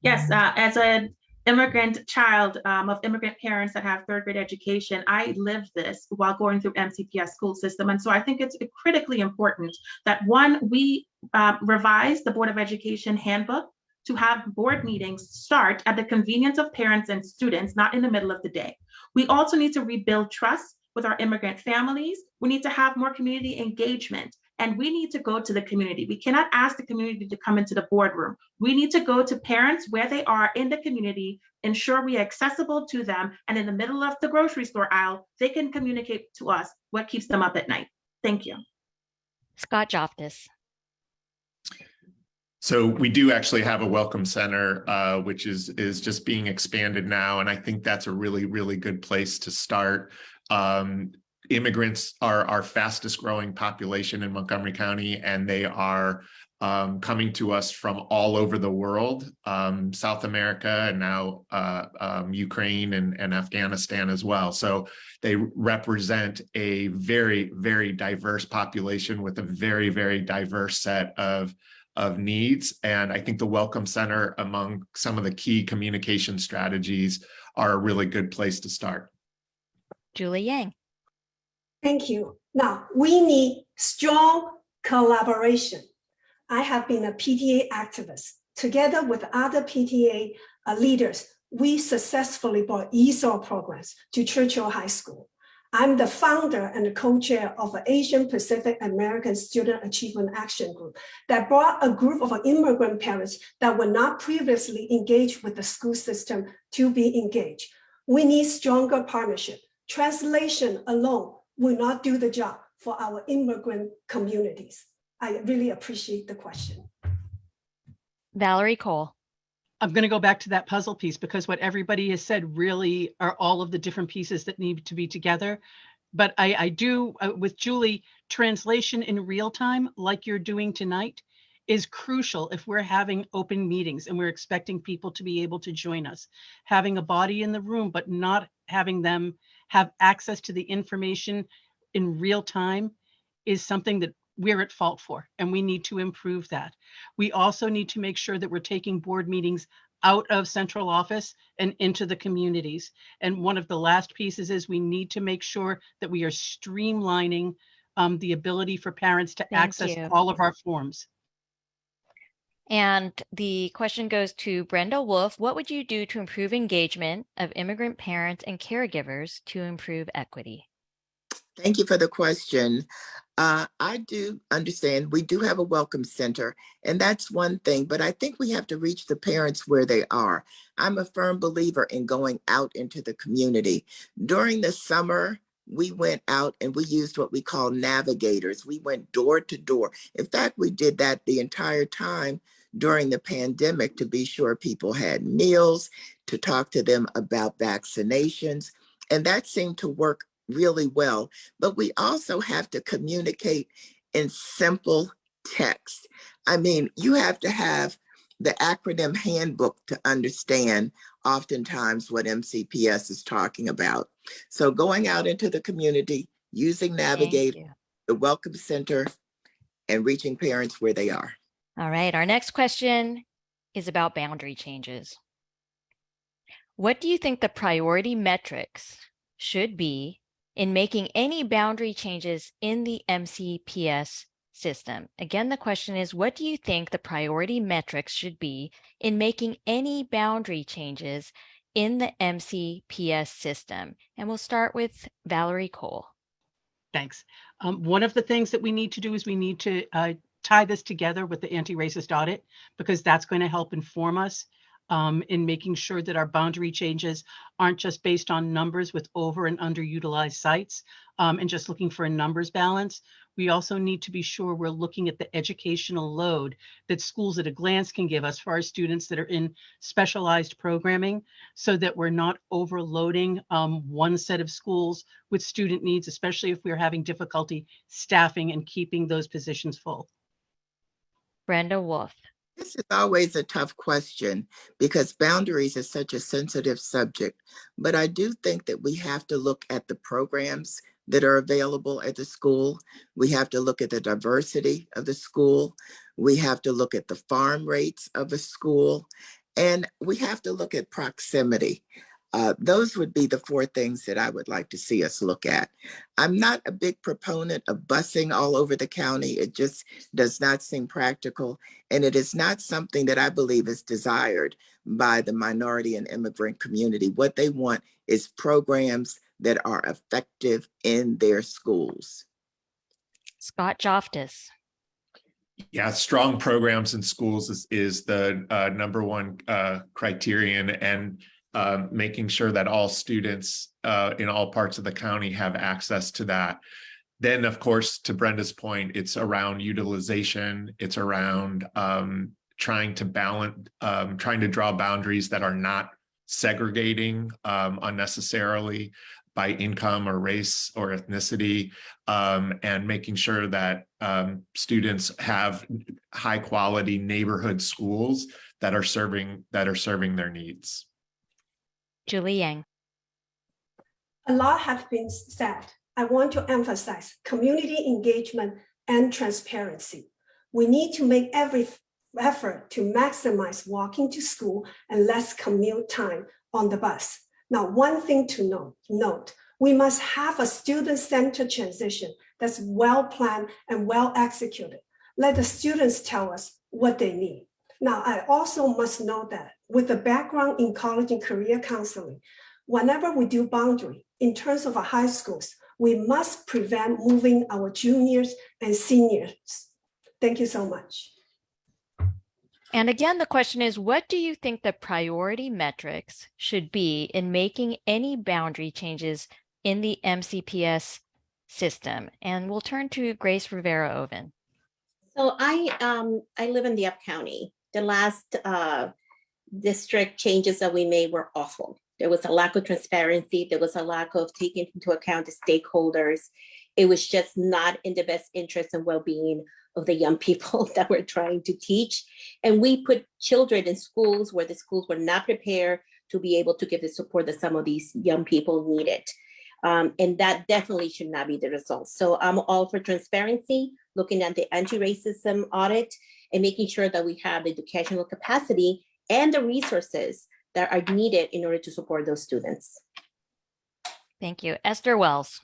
Yes, as a immigrant child of immigrant parents that have third grade education, I lived this while going through MCPS school system. And so I think it's critically important that one, we revise the Board of Education handbook to have board meetings start at the convenience of parents and students, not in the middle of the day. We also need to rebuild trust with our immigrant families. We need to have more community engagement, and we need to go to the community. We cannot ask the community to come into the boardroom. We need to go to parents where they are in the community, ensure we are accessible to them, and in the middle of the grocery store aisle, they can communicate to us what keeps them up at night. Thank you. Scott Joftus. So we do actually have a welcome center, which is just being expanded now. And I think that's a really, really good place to start. Immigrants are our fastest growing population in Montgomery County, and they are coming to us from all over the world, South America, and now Ukraine and Afghanistan as well. So they represent a very, very diverse population with a very, very diverse set of needs. And I think the Welcome Center, among some of the key communication strategies, are a really good place to start. Julie Yang. Thank you. Now, we need strong collaboration. I have been a PTA activist. Together with other PTA leaders, we successfully brought ESOL programs to Churchill High School. I'm the founder and the co-chair of an Asian Pacific American Student Achievement Action Group that brought a group of immigrant parents that were not previously engaged with the school system to be engaged. We need stronger partnership. Translation alone will not do the job for our immigrant communities. I really appreciate the question. Valerie Cole. I'm going to go back to that puzzle piece, because what everybody has said really are all of the different pieces that need to be together. But I do, with Julie, translation in real time, like you're doing tonight, is crucial if we're having open meetings and we're expecting people to be able to join us. Having a body in the room, but not having them have access to the information in real time is something that we're at fault for, and we need to improve that. We also need to make sure that we're taking board meetings out of central office and into the communities. And one of the last pieces is we need to make sure that we are streamlining the ability for parents to access all of our forms. And the question goes to Brenda Wolf. What would you do to improve engagement of immigrant parents and caregivers to improve equity? Thank you for the question. I do understand we do have a welcome center, and that's one thing, but I think we have to reach the parents where they are. I'm a firm believer in going out into the community. During the summer, we went out and we used what we call navigators. We went door to door. In fact, we did that the entire time during the pandemic to be sure people had meals, to talk to them about vaccinations, and that seemed to work really well. But we also have to communicate in simple text. I mean, you have to have the acronym handbook to understand oftentimes what MCPS is talking about. So going out into the community, using Navigator, the Welcome Center, and reaching parents where they are. All right, our next question is about boundary changes. What do you think the priority metrics should be in making any boundary changes in the MCPS system? Again, the question is, what do you think the priority metrics should be in making any boundary changes in the MCPS system? And we'll start with Valerie Cole. Thanks. One of the things that we need to do is we need to tie this together with the anti-racist audit, because that's going to help inform us in making sure that our boundary changes aren't just based on numbers with over and underutilized sites and just looking for a numbers balance. We also need to be sure we're looking at the educational load that schools at a glance can give us for our students that are in specialized programming, so that we're not overloading one set of schools with student needs, especially if we're having difficulty staffing and keeping those positions full. Brenda Wolf. This is always a tough question because boundaries is such a sensitive subject, but I do think that we have to look at the programs that are available at the school. We have to look at the diversity of the school. We have to look at the farm rates of a school. And we have to look at proximity. Those would be the 4 things that I would like to see us look at. I'm not a big proponent of busing all over the county. It just does not seem practical. And it is not something that I believe is desired by the minority and immigrant community. What they want is programs that are effective in their schools. Scott Joftus. Yeah, strong programs in schools is the number one criterion, and making sure that all students in all parts of the county have access to that. Then, of course, to Brenda's point, it's around utilization. It's around trying to draw boundaries that are not segregating unnecessarily by income or race or ethnicity, and making sure that students have high quality neighborhood schools that are serving their needs. Julie Yang. A lot has been said. I want to emphasize community engagement and transparency. We need to make every effort to maximize walking to school and less commute time on the bus. Now, one thing to note, we must have a student-centered transition that's well-planned and well-executed. Let the students tell us what they need. Now, I also must note that with the background in college and career counseling, whenever we do boundary in terms of our high schools, we must prevent moving our juniors and seniors. Thank you so much. And again, the question is, what do you think the priority metrics should be in making any boundary changes in the MCPS system? And we'll turn to Grace Rivera-Oven. So I live in the Up County. The last district changes that we made were awful. There was a lack of transparency. There was a lack of taking into account the stakeholders. It was just not in the best interest and well-being of the young people that we're trying to teach. And we put children in schools where the schools were not prepared to be able to give the support that some of these young people needed. And that definitely should not be the result. So I'm all for transparency, looking at the anti-racism audit and making sure that we have the educational capacity and the resources that are needed in order to support those students. Thank you. Esther Wells.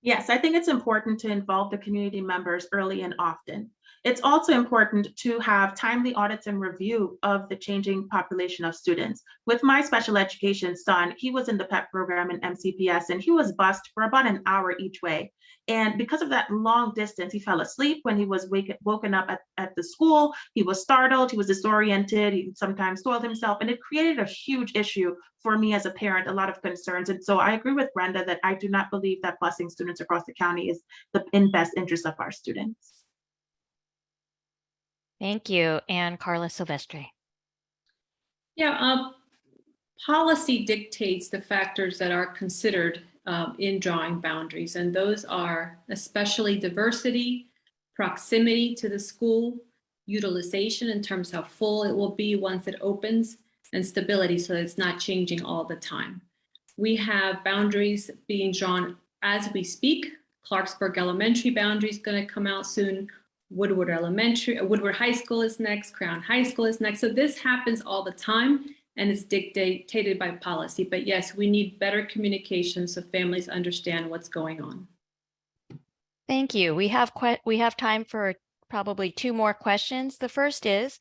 Yes, I think it's important to involve the community members early and often. It's also important to have timely audits and review of the changing population of students. With my special education son, he was in the PEP program in MCPS, and he was bused for about an hour each way. And because of that long distance, he fell asleep when he was woken up at the school. He was startled, he was disoriented, he sometimes soiled himself, and it created a huge issue for me as a parent, a lot of concerns. And so I agree with Brenda that I do not believe that busing students across the county is in best interest of our students. Thank you. And Karla Silvestre. Yeah, policy dictates the factors that are considered in drawing boundaries, and those are especially diversity, proximity to the school, utilization in terms of how full it will be once it opens, and stability so that it's not changing all the time. We have boundaries being drawn as we speak. Clarksburg Elementary boundary is going to come out soon. Woodward High School is next. Crown High School is next. So this happens all the time, and it's dictated by policy. But yes, we need better communication so families understand what's going on. Thank you. We have time for probably 2 more questions. The first is,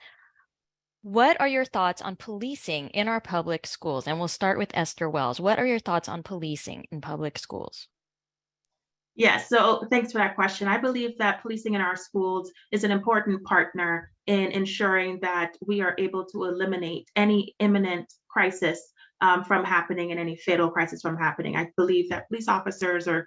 what are your thoughts on policing in our public schools? And we'll start with Esther Wells. What are your thoughts on policing in public schools? Yes, so thanks for that question. I believe that policing in our schools is an important partner in ensuring that we are able to eliminate any imminent crisis from happening and any fatal crisis from happening. I believe that police officers or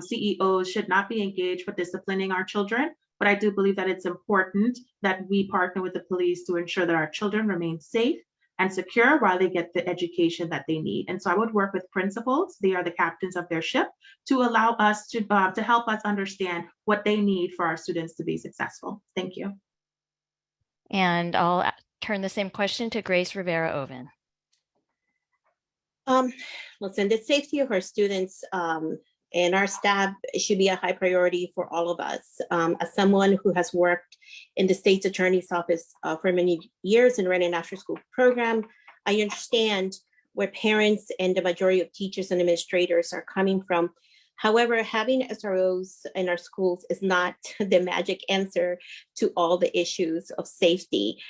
CEOs should not be engaged with disciplining our children, but I do believe that it's important that we partner with the police to ensure that our children remain safe and secure while they get the education that they need. And so I would work with principals, they are the captains of their ship, to allow us to help us understand what they need for our students to be successful. Thank you. And I'll turn the same question to Grace Rivera-Oven. Listen, the safety of our students and our staff should be a high priority for all of us. As someone who has worked in the state's attorney's office for many years and ran an after-school program, I understand where parents and the majority of teachers and administrators are coming from. However, having SROs in our schools is not the magic answer to all the issues of safety.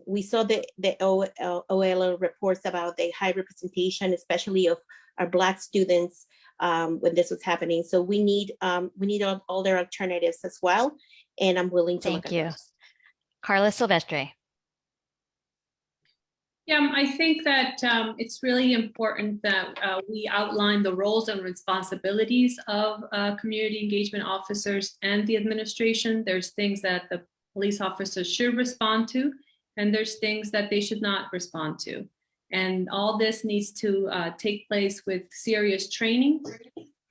We saw the OLL reports about the high representation, especially of our Black students when this was happening. So we need all their alternatives as well. And I'm willing to look at those. Karla Silvestre. Yeah, I think that it's really important that we outline the roles and responsibilities of community engagement officers and the administration. There's things that the police officers should respond to, and there's things that they should not respond to. And all this needs to take place with serious training.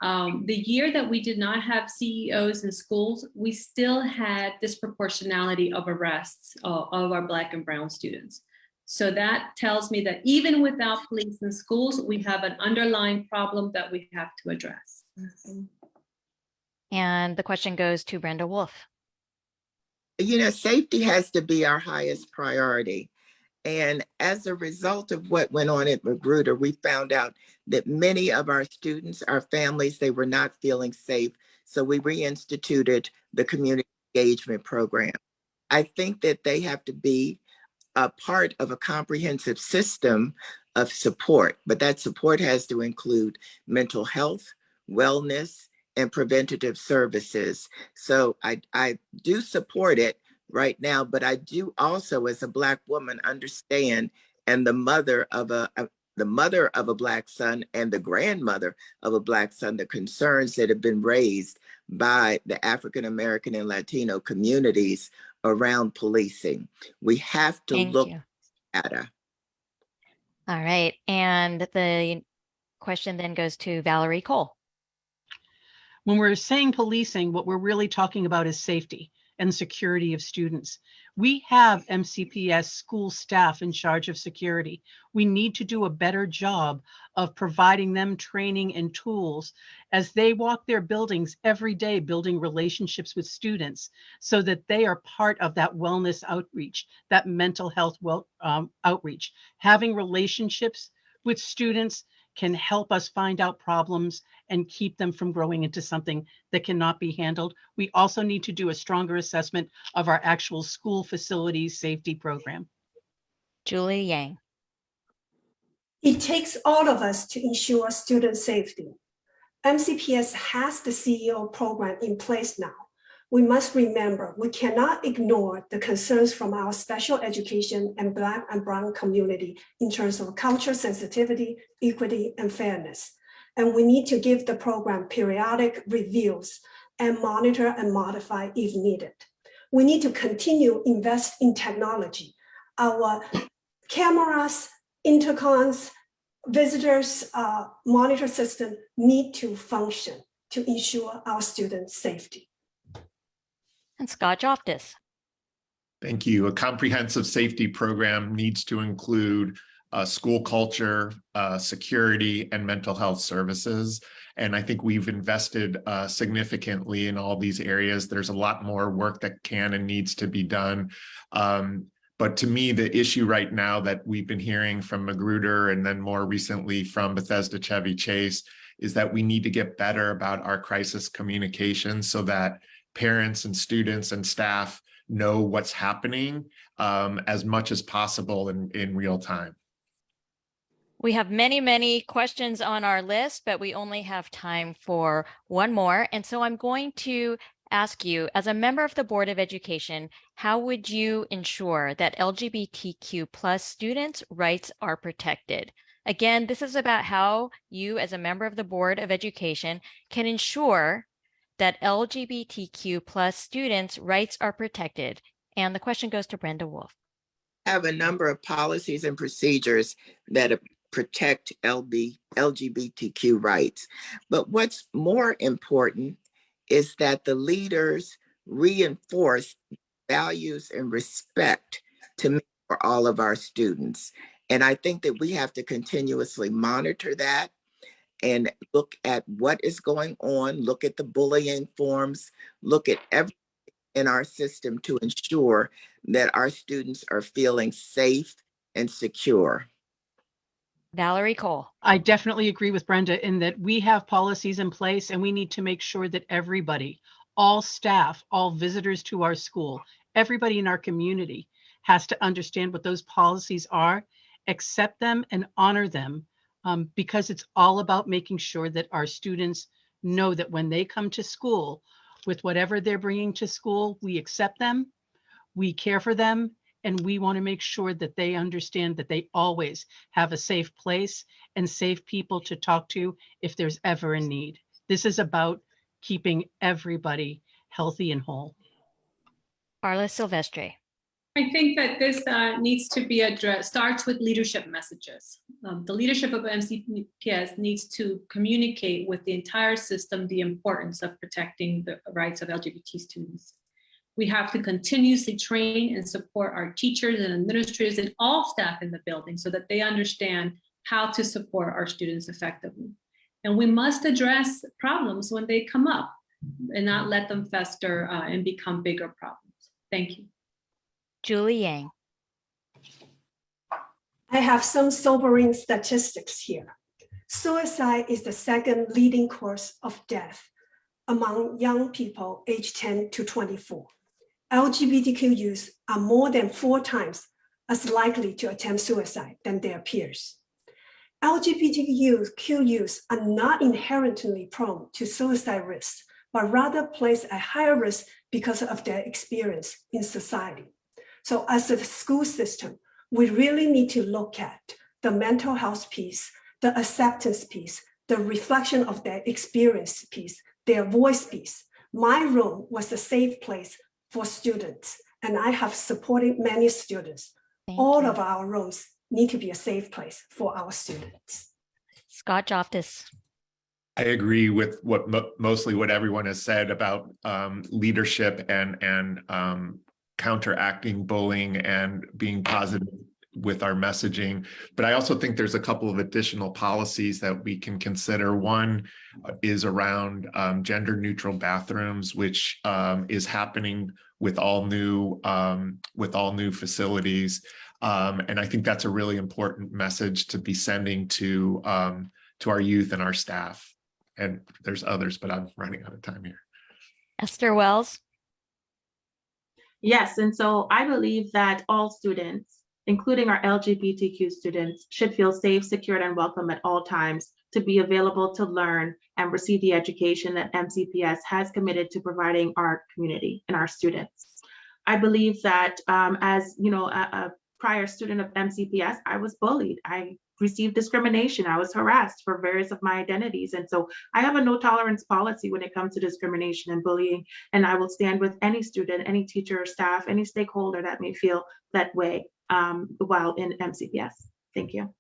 The year that we did not have CEOs in schools, we still had disproportionality of arrests of our Black and brown students. So that tells me that even without police in schools, we have an underlying problem that we have to address. And the question goes to Brenda Wolf. You know, safety has to be our highest priority. And as a result of what went on at Magruder, we found out that many of our students, our families, they were not feeling safe. So we reinstituted the community engagement program. I think that they have to be a part of a comprehensive system of support, but that support has to include mental health, wellness, and preventative services. So I do support it right now, but I do also, as a Black woman, understand, and the mother of a Black son and the grandmother of a Black son, the concerns that have been raised by the African American and Latino communities around policing. We have to look at it. All right. And the question then goes to Valerie Cole. When we're saying policing, what we're really talking about is safety and security of students. We have MCPS school staff in charge of security. We need to do a better job of providing them training and tools as they walk their buildings every day, building relationships with students so that they are part of that wellness outreach, that mental health outreach. Having relationships with students can help us find out problems and keep them from growing into something that cannot be handled. We also need to do a stronger assessment of our actual school facilities safety program. Julie Yang. It takes all of us to ensure student safety. MCPS has the CEO program in place now. We must remember we cannot ignore the concerns from our special education and Black and brown community in terms of cultural sensitivity, equity, and fairness. And we need to give the program periodic reviews and monitor and modify if needed. We need to continue invest in technology. Our cameras, intercoms, visitors monitor system need to function to ensure our students' safety. And Scott Joftus. Thank you. A comprehensive safety program needs to include school culture, security, and mental health services. And I think we've invested significantly in all these areas. There's a lot more work that can and needs to be done. But to me, the issue right now that we've been hearing from Magruder and then more recently from Bethesda Chevy Chase is that we need to get better about our crisis communication so that parents and students and staff know what's happening as much as possible in real time. We have many, many questions on our list, but we only have time for one more. And so I'm going to ask you, as a member of the Board of Education, how would you ensure that LGBTQ plus students' rights are protected? Again, this is about how you, as a member of the Board of Education, can ensure that LGBTQ plus students' rights are protected. And the question goes to Brenda Wolf. I have a number of policies and procedures that protect LGBTQ rights. But what's more important is that the leaders reinforce values and respect to me for all of our students. And I think that we have to continuously monitor that and look at what is going on, look at the bullying forms, look at everything in our system to ensure that our students are feeling safe and secure. Valerie Cole. I definitely agree with Brenda in that we have policies in place and we need to make sure that everybody, all staff, all visitors to our school, everybody in our community has to understand what those policies are, accept them and honor them, because it's all about making sure that our students know that when they come to school with whatever they're bringing to school, we accept them, we care for them, and we want to make sure that they understand that they always have a safe place and safe people to talk to if there's ever a need. This is about keeping everybody healthy and whole. Karla Silvestre. I think that this needs to be addressed, starts with leadership messages. The leadership of MCPS needs to communicate with the entire system the importance of protecting the rights of LGBT students. We have to continuously train and support our teachers and administrators and all staff in the building so that they understand how to support our students effectively. And we must address problems when they come up and not let them fester and become bigger problems. Thank you. Julie Yang. I have some sobering statistics here. Suicide is the second leading cause of death among young people aged 10 to 24. LGBTQ youth are more than 4 times as likely to attempt suicide than their peers. LGBTQ youth are not inherently prone to suicide risks, but rather place a higher risk because of their experience in society. So as a school system, we really need to look at the mental health piece, the acceptance piece, the reflection of their experience piece, their voice piece. My room was a safe place for students, and I have supported many students. All of our rooms need to be a safe place for our students. Scott Joftus. I agree with mostly what everyone has said about leadership and counteracting bullying and being positive with our messaging. But I also think there's a couple of additional policies that we can consider. One is around gender neutral bathrooms, which is happening with all new facilities. And I think that's a really important message to be sending to our youth and our staff. And there's others, but I'm running out of time here. Esther Wells. Yes, and so I believe that all students, including our LGBTQ students, should feel safe, secure, and welcome at all times to be available to learn and receive the education that MCPS has committed to providing our community and our students. I believe that as you know, a prior student of MCPS, I was bullied. I received discrimination. I was harassed for various of my identities. And so I have a no tolerance policy when it comes to discrimination and bullying. And I will stand with any student, any teacher or staff, any stakeholder that may feel that way while in MCPS. Thank you.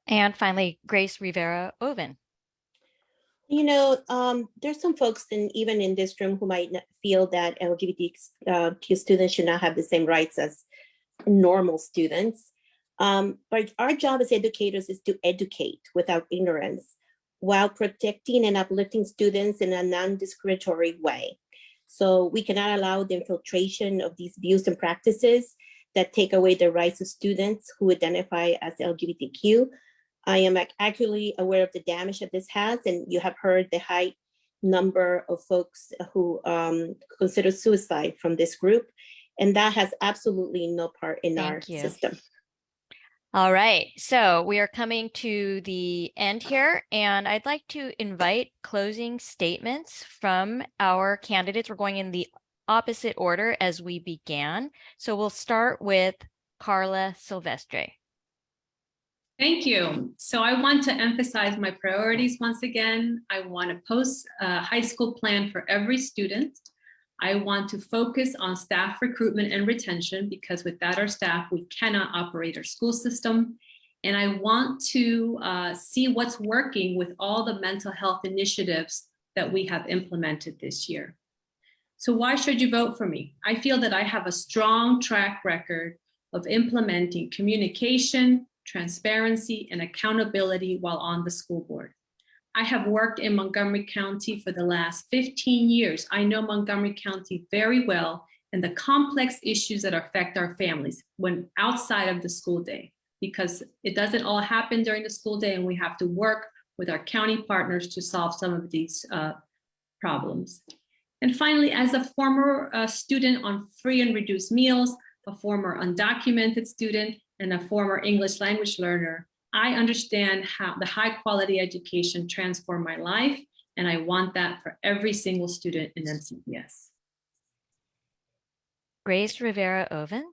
And finally, Grace Rivera-Oven. You know, there's some folks even in this room who might not feel that LGBTQ students should not have the same rights as normal students. But our job as educators is to educate without ignorance while protecting and uplifting students in a non-discriminatory way. So we cannot allow the infiltration of these views and practices that take away the rights of students who identify as LGBTQ. I am accurately aware of the damage that this has, and you have heard the high number of folks who consider suicide from this group, and that has absolutely no part in our system. All right, so we are coming to the end here, and I'd like to invite closing statements from our candidates. We're going in the opposite order as we began. So we'll start with Karla Silvestre. Thank you. So I want to emphasize my priorities once again. I want to post a high school plan for every student. I want to focus on staff recruitment and retention because without our staff, we cannot operate our school system. And I want to see what's working with all the mental health initiatives that we have implemented this year. So why should you vote for me? I feel that I have a strong track record of implementing communication, transparency, and accountability while on the school board. I have worked in Montgomery County for the last 15 years. I know Montgomery County very well and the complex issues that affect our families when outside of the school day, because it doesn't all happen during the school day and we have to work with our county partners to solve some of these problems. And finally, as a former student on free and reduced meals, a former undocumented student, and a former English language learner, I understand how the high quality education transformed my life, and I want that for every single student in MCPS. Grace Rivera-Oven.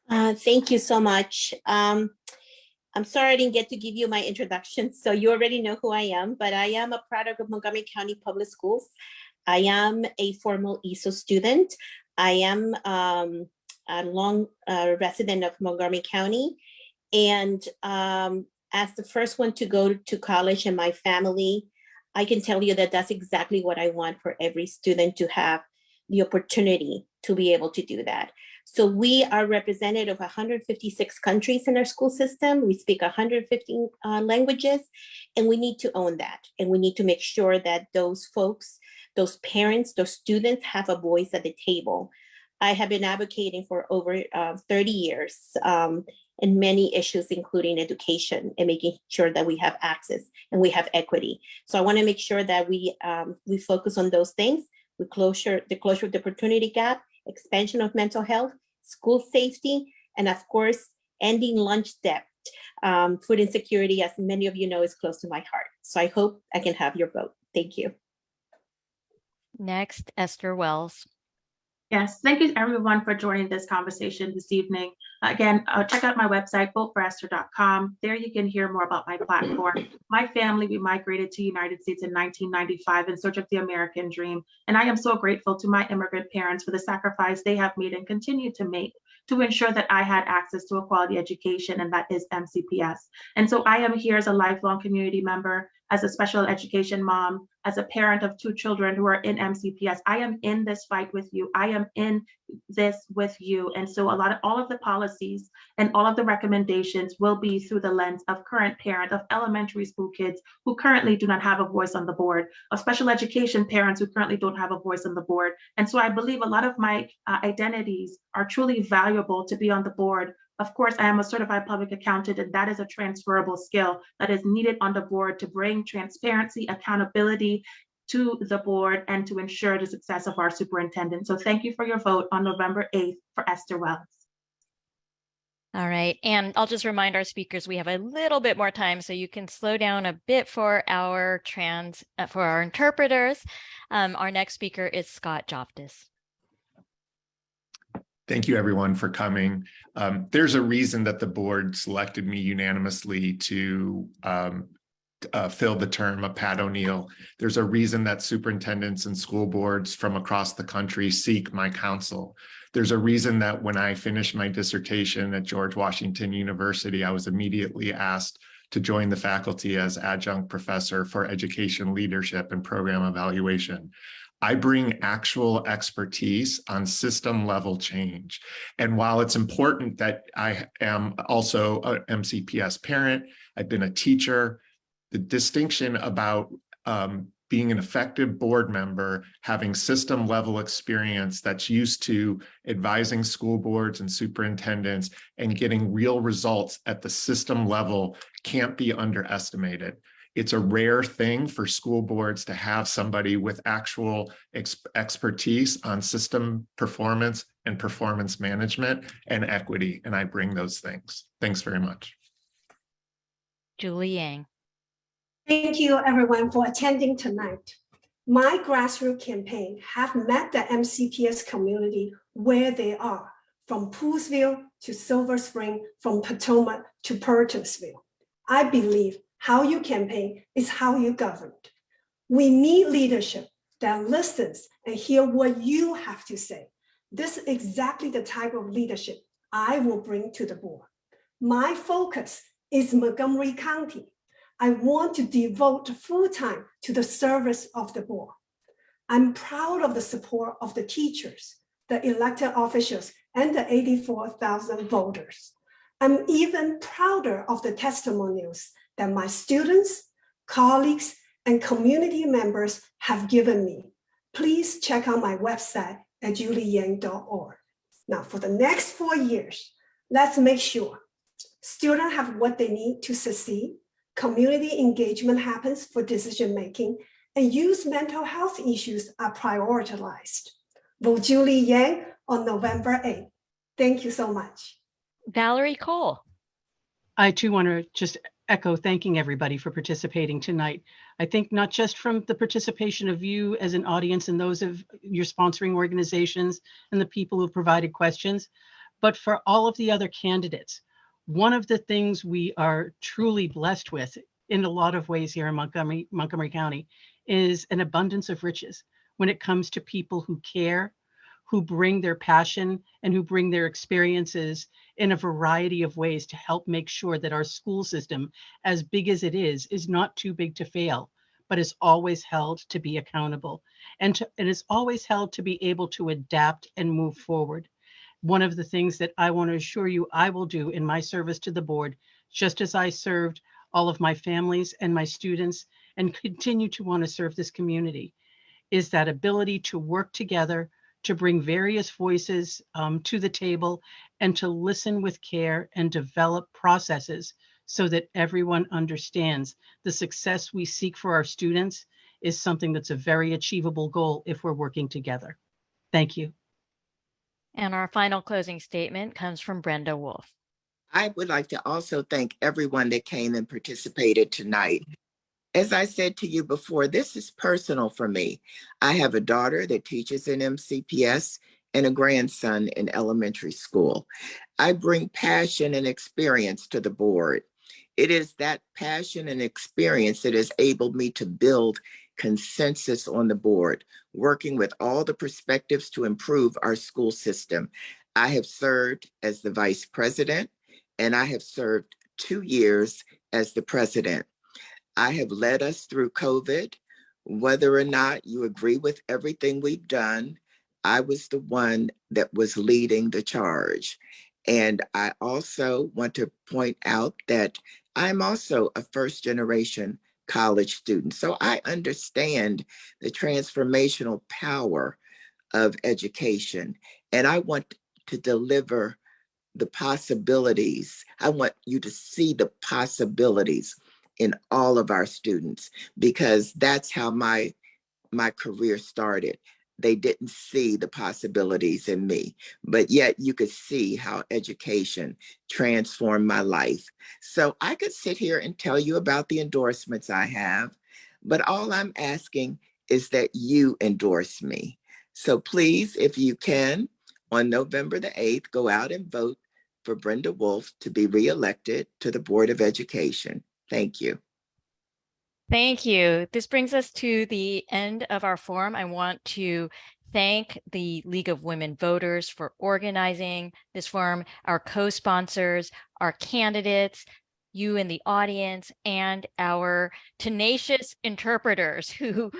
Thank you so much. I'm sorry I didn't get to give you my introduction, so you already know who I am, but I am a product of Montgomery County Public Schools. I am a formal ESO student. I am a long resident of Montgomery County. And as the first one to go to college in my family, I can tell you that that's exactly what I want for every student, to have the opportunity to be able to do that. So we are represented of 156 countries in our school system. We speak 115 languages, and we need to own that. And we need to make sure that those folks, those parents, those students have a voice at the table. I have been advocating for over 30 years in many issues, including education and making sure that we have access and we have equity. So I want to make sure that we focus on those things. The closure of the opportunity gap, expansion of mental health, school safety, and of course, ending lunch debt. Food insecurity, as many of you know, is close to my heart. So I hope I can have your vote. Thank you. Next, Esther Wells. Yes, thank you everyone for joining this conversation this evening. Again, check out my website, voteforesther.com. There you can hear more about my platform. My family, we migrated to the United States in 1995 in search of the American dream. And I am so grateful to my immigrant parents for the sacrifice they have made and continue to make to ensure that I had access to a quality education, and that is MCPS. And so I am here as a lifelong community member, as a special education mom, as a parent of 2 children who are in MCPS. I am in this fight with you. I am in this with you. And so all of the policies and all of the recommendations will be through the lens of current parent of elementary school kids who currently do not have a voice on the board, of special education parents who currently don't have a voice on the board. And so I believe a lot of my identities are truly valuable to be on the board. Of course, I am a certified public accountant, and that is a transferable skill that is needed on the board to bring transparency, accountability to the board, and to ensure the success of our superintendent. So thank you for your vote on November 8th for Esther Wells. All right, and I'll just remind our speakers we have a little bit more time, so you can slow down a bit for our interpreters. Our next speaker is Scott Joftus. Thank you, everyone, for coming. There's a reason that the board selected me unanimously to fill the term of Pat O'Neill. There's a reason that superintendents and school boards from across the country seek my counsel. There's a reason that when I finished my dissertation at George Washington University, I was immediately asked to join the faculty as adjunct professor for education leadership and program evaluation. I bring actual expertise on system level change. And while it's important that I am also an MCPS parent, I've been a teacher, the distinction about being an effective board member, having system level experience that's used to advising school boards and superintendents and getting real results at the system level can't be underestimated. It's a rare thing for school boards to have somebody with actual expertise on system performance and performance management and equity, and I bring those things. Thanks very much. Julie Yang. Thank you, everyone, for attending tonight. My grassroots campaign have met the MCPS community where they are, from Poolsville to Silver Spring, from Potomac to Purtonsville. I believe how you campaign is how you govern. We need leadership that listens and hear what you have to say. This is exactly the type of leadership I will bring to the board. My focus is Montgomery County. I want to devote full time to the service of the board. I'm proud of the support of the teachers, the elected officials, and the 84,000 voters. I'm even prouder of the testimonials that my students, colleagues, and community members have given me. Please check out my website at julieyang.org. Now, for the next 4 years, let's make sure students have what they need to succeed, community engagement happens for decision-making, and youth mental health issues are prioritized. Vote Julie Yang on November 8th. Thank you so much. Valerie Cole. I too want to just echo thanking everybody for participating tonight. I think not just from the participation of you as an audience and those of your sponsoring organizations and the people who provided questions, but for all of the other candidates. One of the things we are truly blessed with in a lot of ways here in Montgomery County is an abundance of riches when it comes to people who care, who bring their passion and who bring their experiences in a variety of ways to help make sure that our school system, as big as it is not too big to fail, but is always held to be accountable and is always held to be able to adapt and move forward. One of the things that I want to assure you I will do in my service to the board, just as I served all of my families and my students and continue to want to serve this community, is that ability to work together, to bring various voices to the table and to listen with care and develop processes so that everyone understands the success we seek for our students is something that's a very achievable goal if we're working together. Thank you. And our final closing statement comes from Brenda Wolf. I would like to also thank everyone that came and participated tonight. As I said to you before, this is personal for me. I have a daughter that teaches in MCPS and a grandson in elementary school. I bring passion and experience to the board. It is that passion and experience that has enabled me to build consensus on the board, working with all the perspectives to improve our school system. I have served as the vice president, and I have served 2 years as the president. I have led us through COVID. Whether or not you agree with everything we've done, I was the one that was leading the charge. And I also want to point out that I'm also a first generation college student. So I understand the transformational power of education. And I want to deliver the possibilities. I want you to see the possibilities in all of our students, because that's how my career started. They didn't see the possibilities in me, but yet you could see how education transformed my life. So I could sit here and tell you about the endorsements I have, but all I'm asking is that you endorse me. So please, if you can, on November the 8th, go out and vote for Brenda Wolf to be reelected to the Board of Education. Thank you. Thank you. This brings us to the end of our forum. I want to thank the League of Women Voters for organizing this forum, our co-sponsors, our candidates, you in the audience, and our tenacious interpreters who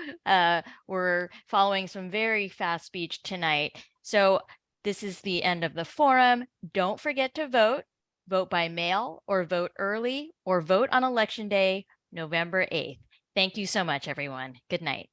were following some very fast speech tonight. So this is the end of the forum. Don't forget to vote. Vote by mail or vote early or vote on Election Day, November 8th. Thank you so much, everyone. Good night.